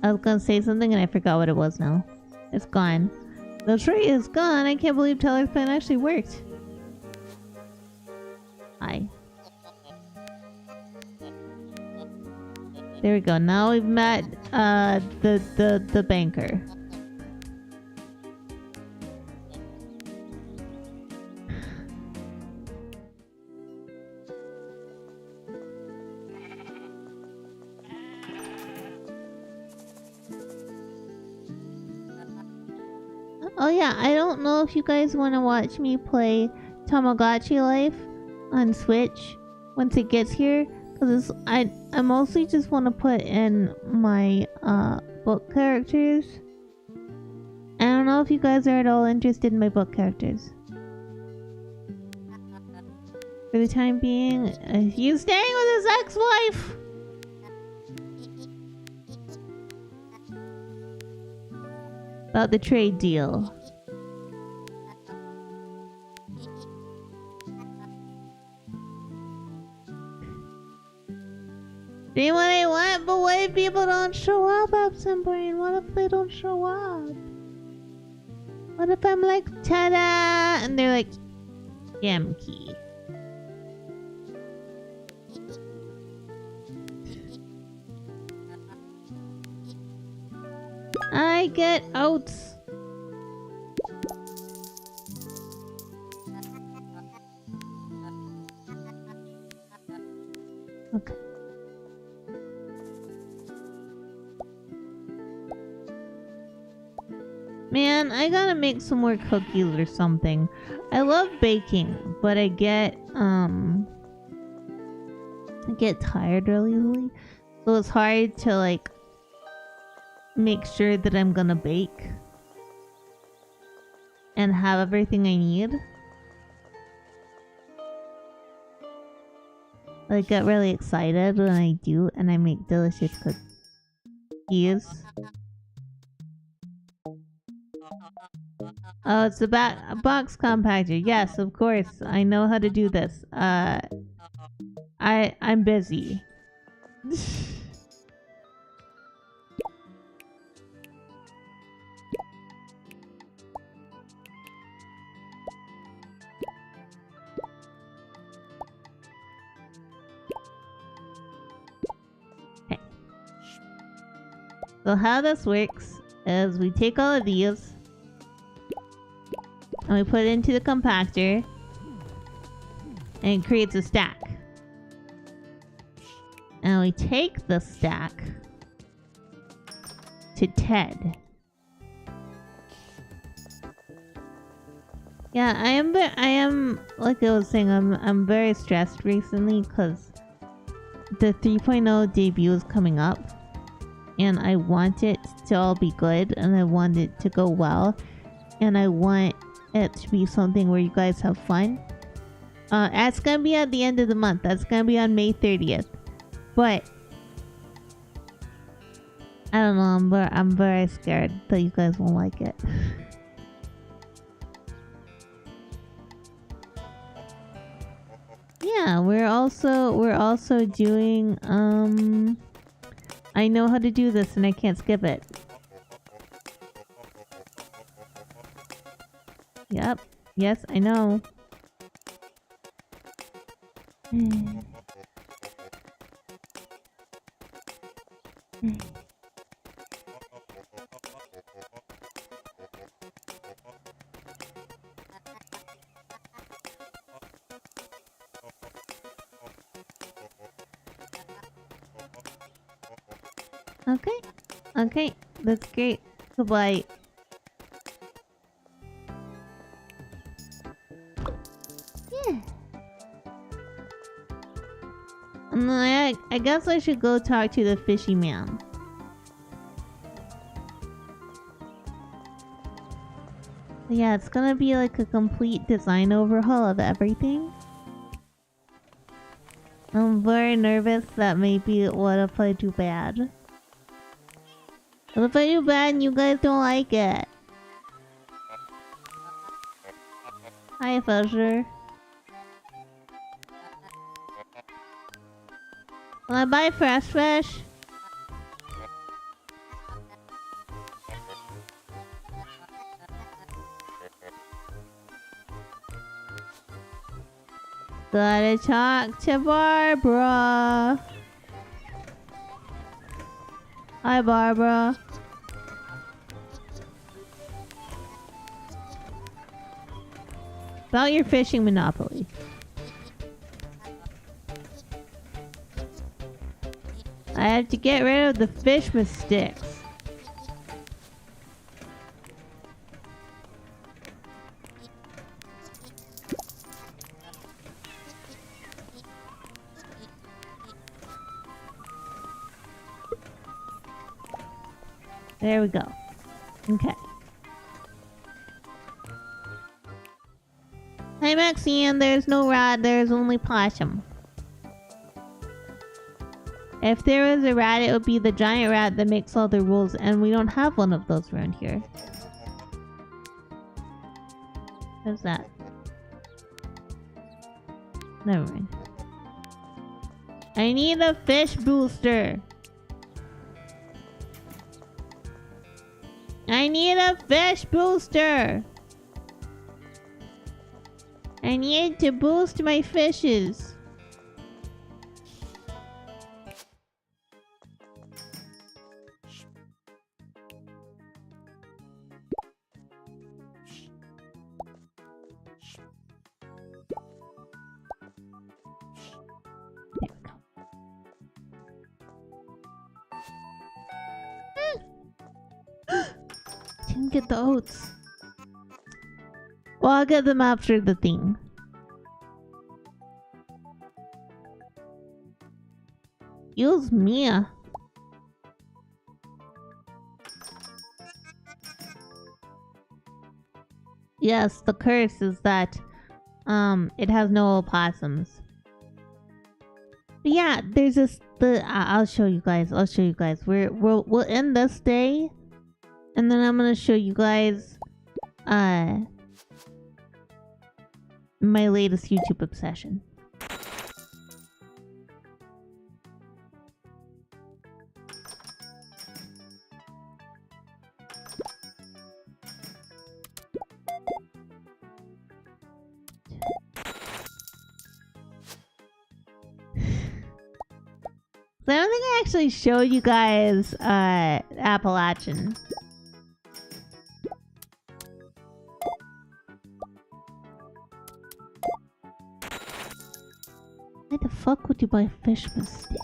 I was gonna say something and I forgot what it was now. It's gone. The tree is gone. I can't believe Teller's plan actually worked. Hi. There we go. Now we've met the banker. Oh yeah, I don't know if you guys want to watch me play Tamagotchi Life on Switch once it gets here, because I mostly just want to put in my book characters. I don't know if you guys are at all interested in my book characters. For the time being, he's staying with his ex-wife. About the trade deal. See what I want, but what if people don't show up at some point? What if they don't show up? What if I'm like, ta-da! And they're like, gem key. I get oats. Okay. Man, I gotta make some more cookies or something. I love baking, but I get tired really easily. So it's hard to like make sure that I'm gonna bake and have everything I need. I get really excited when I do and I make delicious cookies. Oh, it's a box compactor. Yes, of course. I know how to do this. I'm busy. Okay. So how this works is we take all of these and we put it into the compactor and it creates a stack. And we take the stack to Ted. Yeah, I am like I was saying, I'm very stressed recently because the 3.0 debut is coming up, and I want it to all be good, and I want it to go well, and I want it to be something where you guys have fun. That's gonna be at the end of the month. That's gonna be on May 30th. But I don't know. I'm very scared that you guys won't like it. Yeah, we're also doing I know how to do this and I can't skip it. Yep. Yes, I know. Okay. Okay. That's great. Goodbye. Yeah. And then I guess I should go talk to the fishy man. Yeah, it's gonna be like a complete design overhaul of everything. I'm very nervous that maybe what if I do bad? What if I do bad and you guys don't like it? Hi, Fisher. Will I buy fresh fish? Gotta talk to Barbara. Hi, Barbara. About your fishing monopoly. I have to get rid of the fish with sticks. There we go. Okay. Hi, Maxine. There's no rat. There's only possum. If there was a rat, it would be the giant rat that makes all the rules, and we don't have one of those around here. What's that? Never mind. I need a fish booster. I need a fish booster. I need to boost my fishes. Didn't get the oats. Well, I'll get them after the thing. Use Mia. Yes, the curse is that it has no opossums. But yeah, there's this I'll show you guys. We'll end this day, and then I'm gonna show you guys my latest YouTube obsession. So I don't think I actually showed you guys Appalachian. Why the fuck would you buy fish with sticks?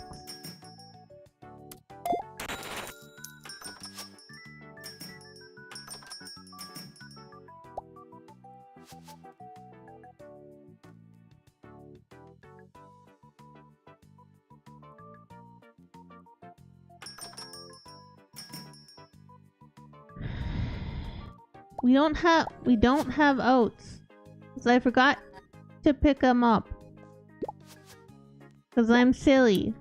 We don't have oats. Cause I forgot to pick them up. Cause I'm silly.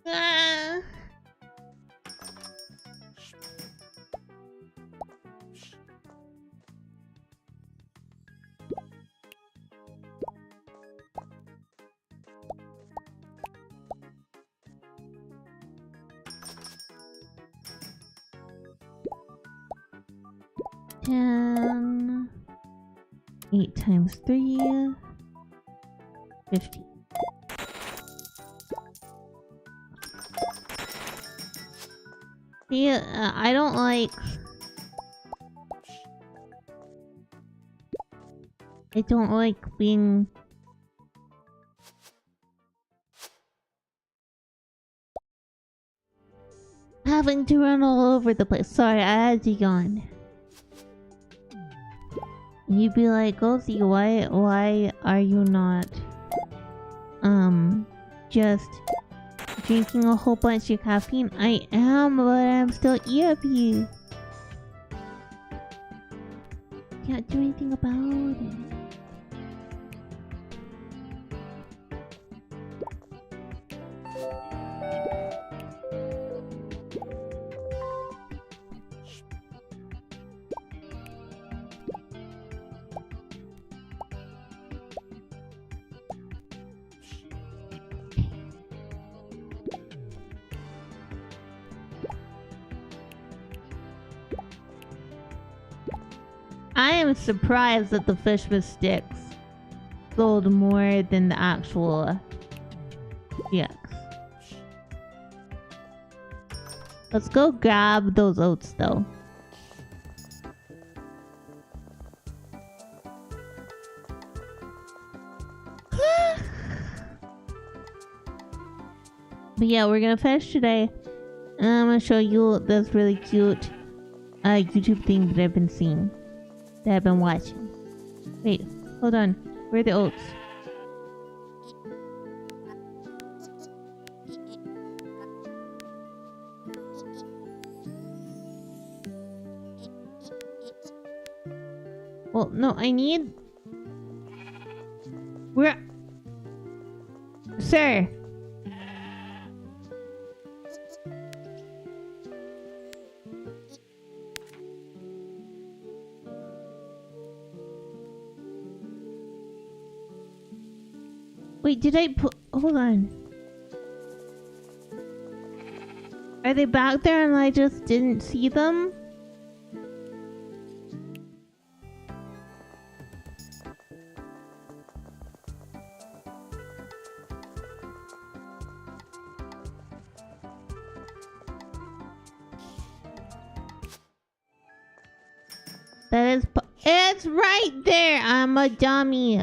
Ah. Ten. 8 times 3. 50. Yeah, I don't like... I don't like being... having to run all over the place. Sorry, I had to yawn. You'd be like, Ghostie, why are you not, just drinking a whole bunch of caffeine? I am, but I'm still EFU. Can't do anything about it. I am surprised that the fish with sticks sold more than the actual GX. Let's go grab those oats though. But yeah, we're gonna finish today. And I'm gonna show you this really cute YouTube thing that I've been seeing. That I've been watching. Wait, hold on. Where are the oats? Well, no, I need... Where... Sir! Wait, did I put... Hold on. Are they back there and I just didn't see them? That is... It's right there! I'm a dummy.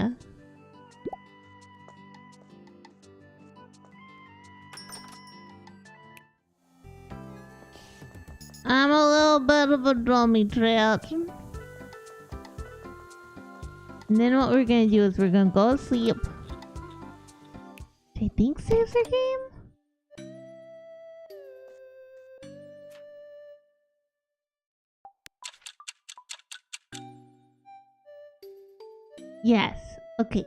I'm a little bit of a dummy trap. And then what we're gonna do is we're gonna go to sleep. Do I think saves our game? Yes. Okay.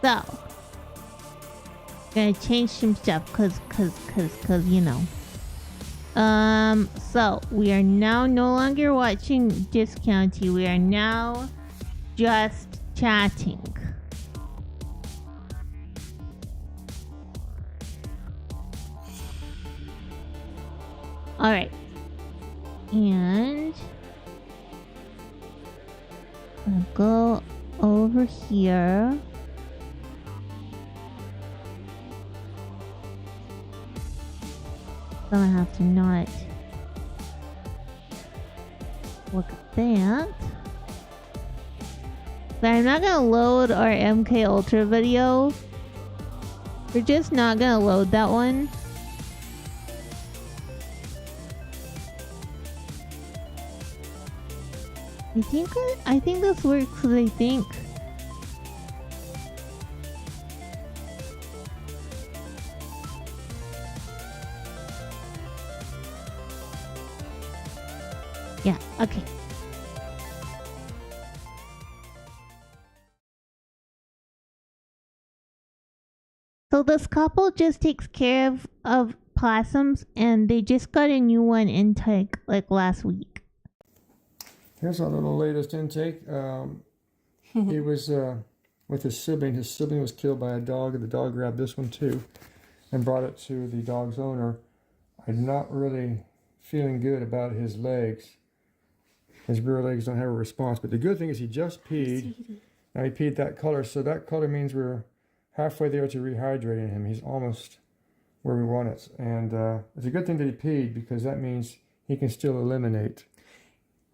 So, gonna change some stuff, cause, you know. So, we are now no longer watching Discounty, we are now just chatting. Alright. And... I'll go over here. Gonna have to not look at that. But I'm not gonna load our MK Ultra video. We're just not gonna load that one. I think this works because I think. Yeah, okay. So this couple just takes care of possums, and they just got a new one intake like last week. Here's our little latest intake. He was with his sibling. His sibling was killed by a dog, and the dog grabbed this one too and brought it to the dog's owner. I'm not really feeling good about his legs. His rear legs don't have a response, but the good thing is he just peed. Now he peed that color, so that color means we're halfway there to rehydrating him. He's almost where we want it. And it's a good thing that he peed, because that means he can still eliminate.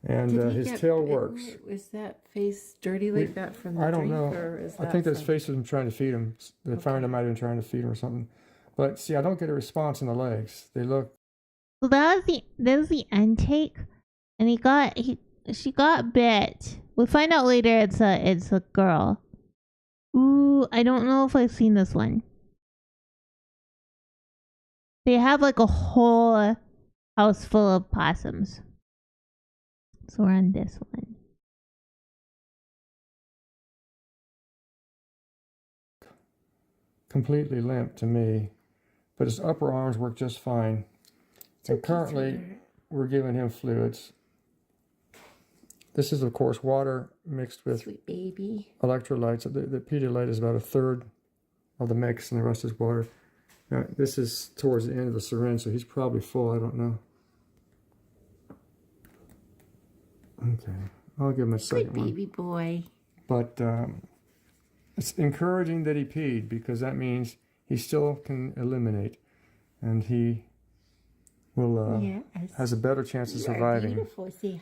And his tail works. Was that face dirty like that from the I don't drink, know. or is I that think those from... faces I'm trying to feed him. The fireman might have been trying to feed him or something. But see, I don't get a response in the legs. They look. So that was the intake, and she got bit. We find out later it's a girl. Ooh, I don't know if I've seen this one. They have like a whole house full of possums. So we're on this one. Completely limp to me, but his upper arms work just fine. And currently, we're giving him fluids. This is, of course, water mixed with Sweet baby. Electrolytes. The Pedialyte is about a third of the mix, and the rest is water. Now, this is towards the end of the syringe, so he's probably full. I don't know. Okay, I'll give him a second one. Sweet baby boy. But it's encouraging that he peed, because that means he still can eliminate, and he will has a better chance of surviving.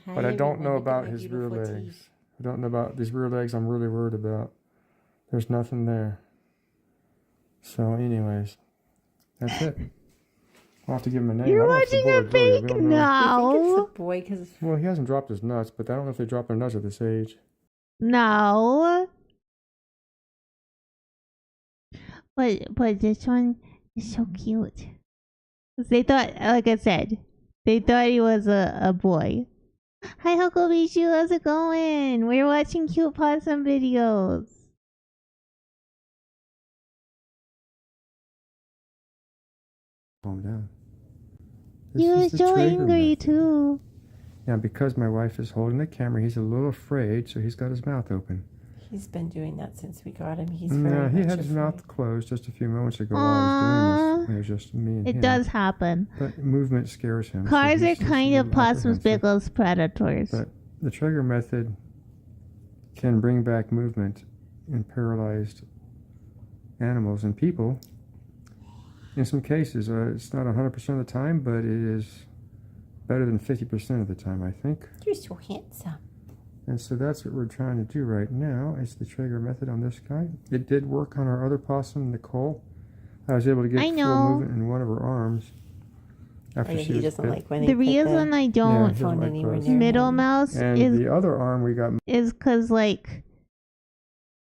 But I don't know about his rear legs. I don't know about these rear legs. I'm really worried about. There's nothing there. So, anyways, that's it. We'll have to give him a name. You're watching a fake now. I think it's a boy because. Well, he hasn't dropped his nuts, but I don't know if they drop their nuts at this age. No. But this one is so cute. They thought, like I said, they thought he was a boy. Hi, Hucklebeechu, how's it going? We're watching cute possum videos. Calm down. He was so angry too. Yeah, because my wife is holding the camera, he's a little afraid, so he's got his mouth open. He's been doing that since we got him. He's No, very he much had his afraid. mouth closed just a few moments ago while I was doing this. It was just me and him. It does happen. But movement scares him. so Cars are he's kind of possums' apprehensive. biggest predators. But the trigger method can bring back movement in paralyzed animals and people. In some cases, it's not 100% of the time, but it is better than 50% of the time, I think. You're so handsome. And so that's what we're trying to do right now, is the trigger method on this guy. It did work on our other possum, Nicole. I was able to get full movement in one of her arms. After she He was doesn't bit. like when they The put reason I don't he doesn't like anywhere those. near middle him. mouse And is the other arm we got. because like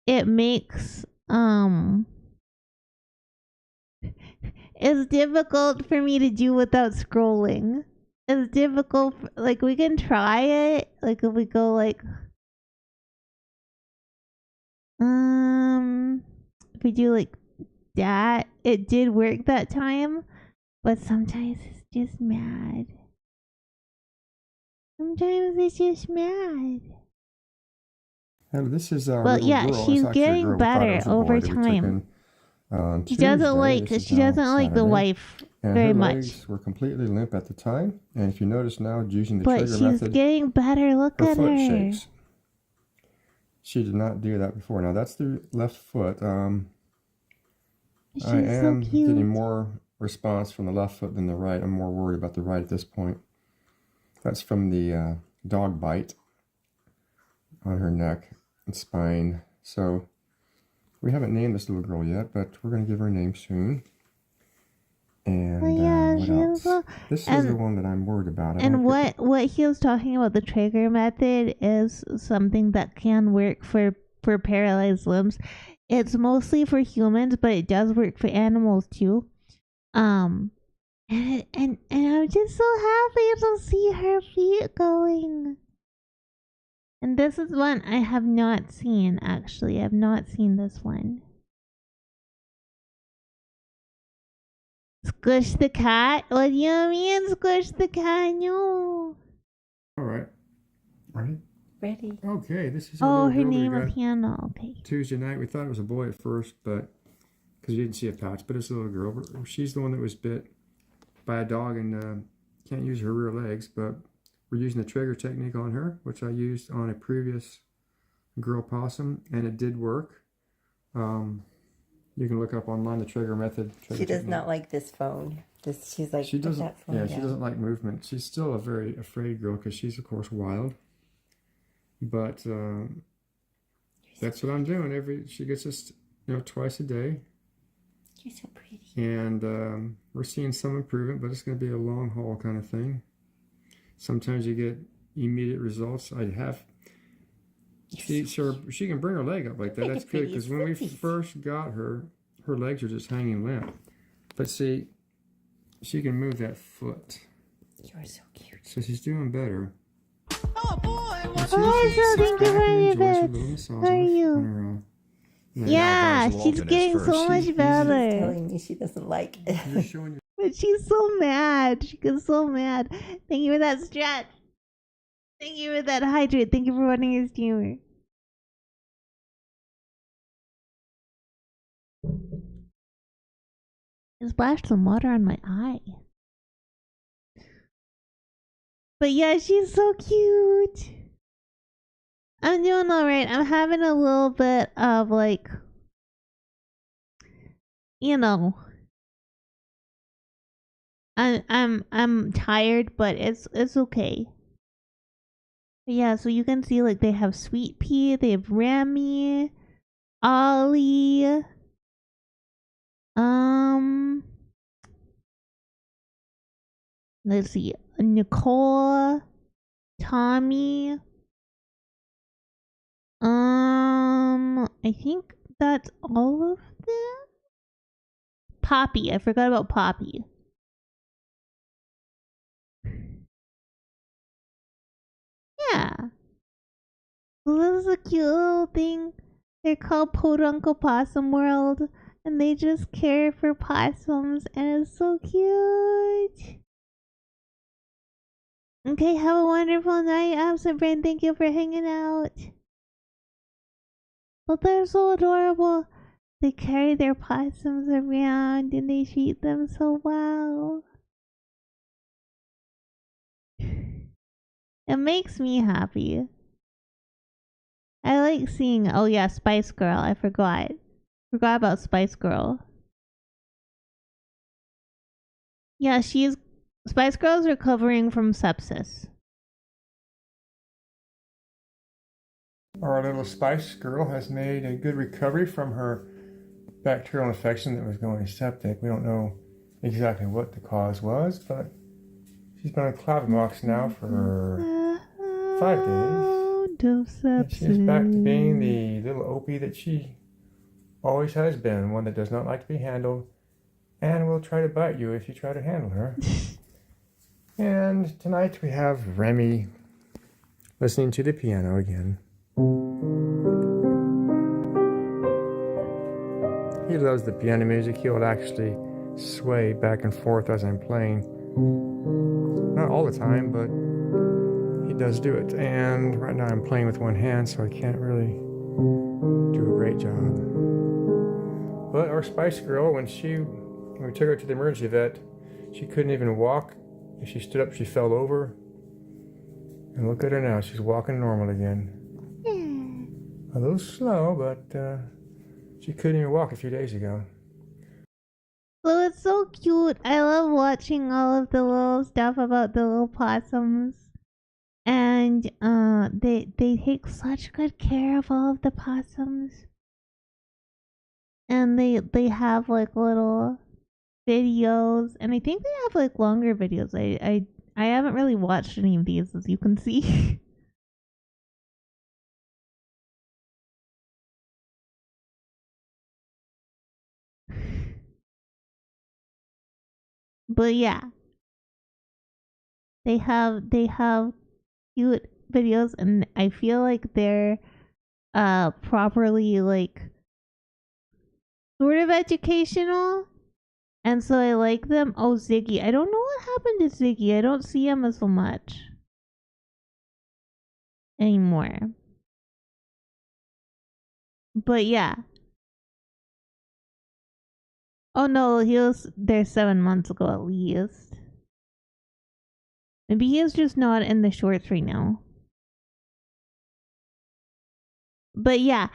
it makes it's difficult for me to do without scrolling. It's difficult like we can try it, like if we go like if we do like that, it did work that time, but sometimes it's just mad. Sometimes it's just mad. And this is our Well, little yeah, girl. she's It's actually a getting girl. We thought it better was a boy over that we took time. in on She Tuesday. doesn't like This is she now doesn't like the Saturday. wife And very her much. legs were completely limp at the time. And if you notice now, using the But trigger she's method, getting better. Look her at foot her. shakes. She did not do that before. Now that's the left foot. She's I am so cute. getting more response from the left foot than the right. I'm more worried about the right at this point. That's from the dog bite on her neck. and spine. So we haven't named this little girl yet, but we're going to give her a name soon. And Oh, yeah, what she else? is This and- is the one that I'm worried about. And what he was talking about, the trigger method, is something that can work for paralyzed limbs. It's mostly for humans, but it does work for animals too. And I'm just so happy to see her feet going. And this is one I have not seen, actually. I've not seen this one. Squish the cat? What do you mean, squish the cat? No. All right. Ready? Ready. Okay, this is our Oh, little her girl we name got of piano. Okay. Tuesday night. We thought it was a boy at first, but because we didn't see a patch, but it's a little girl. She's the one that was bit by a dog and can't use her rear legs, but we're using the trigger technique on her, which I used on a previous girl possum, and it did work. You can look up online the trigger method. She does not like this phone. She's like, she doesn't. that phone Yeah, down. she doesn't like movement. She's still a very afraid girl because she's of course wild. But that's what I'm doing. She gets us, twice a day. You're so pretty. And we're seeing some improvement, but it's going to be a long haul kind of thing. Sometimes you get immediate results. She can bring her leg up like that. That's good, because when we first got her, her legs are just hanging limp. But see, she can move that foot. You're so cute. So she's doing better. Oh, so thank you very much. How are you? Yeah, Buzz she's Walton is getting so first. much better. Telling me she doesn't like it. You're showing your But she's so mad. She gets so mad. Thank you for that stretch. Thank you for that hydrate. Thank you for running your steamer. I splashed some water on my eye. But yeah, she's so cute. I'm doing alright. I'm having a little bit of like, I'm tired, but it's okay. But yeah, so you can see like they have Sweet Pea, they have Rami, Ollie, let's see, Nicole, Tommy, I think that's all of them. Poppy, I forgot about Poppy. Yeah. Well, this is a cute little thing. They're called Poduncle Possum World, and they just care for possums, and it's so cute. Okay, have a wonderful night, Absent Brain. Thank you for hanging out. But they're so adorable. They carry their possums around, and they treat them so well. It makes me happy. I like seeing, oh yeah, Spice Girl. I forgot. Forgot about Spice Girl. Yeah, Spice Girl's recovering from sepsis. Our little Spice Girl has made a good recovery from her bacterial infection that was going septic. We don't know exactly what the cause was, but she's been on cloud box now for 5 days. And she's back to being the little Opie that she always has been, one that does not like to be handled and will try to bite you if you try to handle her. And tonight we have Remy listening to the piano again. He loves the piano music. He will actually sway back and forth as I'm playing. Not all the time, but he does do it. And right now I'm playing with one hand, so I can't really do a great job. But our Spice Girl, when we took her to the emergency vet, she couldn't even walk. If she stood up, she fell over. And look at her now. She's walking normal again. A little slow, but she couldn't even walk a few days ago. Oh, it's so cute. I love watching all of the little stuff about the little possums. And they take such good care of all of the possums. And they have like little videos, and I think they have like longer videos. I haven't really watched any of these, as you can see. But yeah, they have cute videos, and I feel like they're properly like sort of educational, and so I like them. Oh, Ziggy, I don't know what happened to Ziggy. I don't see him as so much anymore. But yeah. Oh no, he was there 7 months ago at least. Maybe he is just not in the shorts right now. But yeah,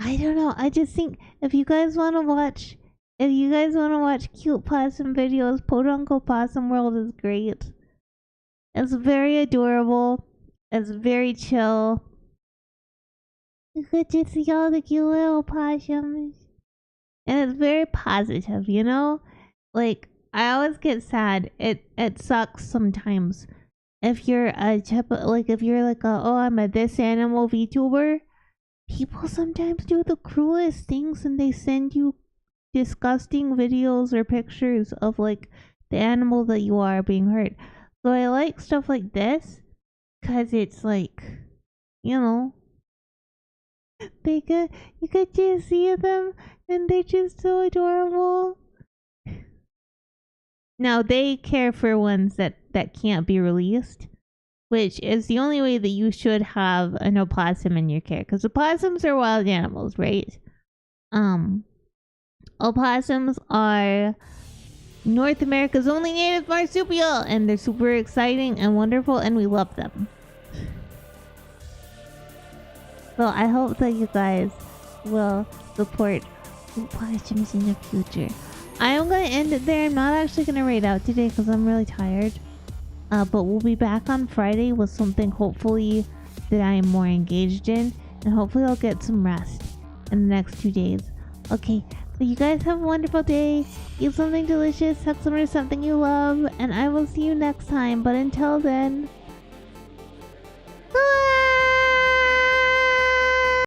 I don't know. I just think if you guys want to watch cute possum videos, Podunko Possum World is great. It's very adorable. It's very chill. You could just see all the cute little possums. And it's very positive, you know? Like, I always get sad. It sucks sometimes. If you're if you're like I'm a this animal VTuber, people sometimes do the cruelest things, and they send you disgusting videos or pictures of like the animal that you are being hurt. So I like stuff like this because it's like, you know, you could just see them, and they're just so adorable. Now they care for ones that can't be released, which is the only way that you should have an opossum in your care, because opossums are wild animals, right? Opossums are North America's only native marsupial, and they're super exciting and wonderful, and we love them. So I hope that you guys will support opossums in the future. I am going to end it there. I'm not actually going to raid out today because I'm really tired. But we'll be back on Friday with something hopefully that I am more engaged in. And hopefully I'll get some rest in the next 2 days. Okay, so you guys have a wonderful day. Eat something delicious. Have something you love. And I will see you next time. But until then...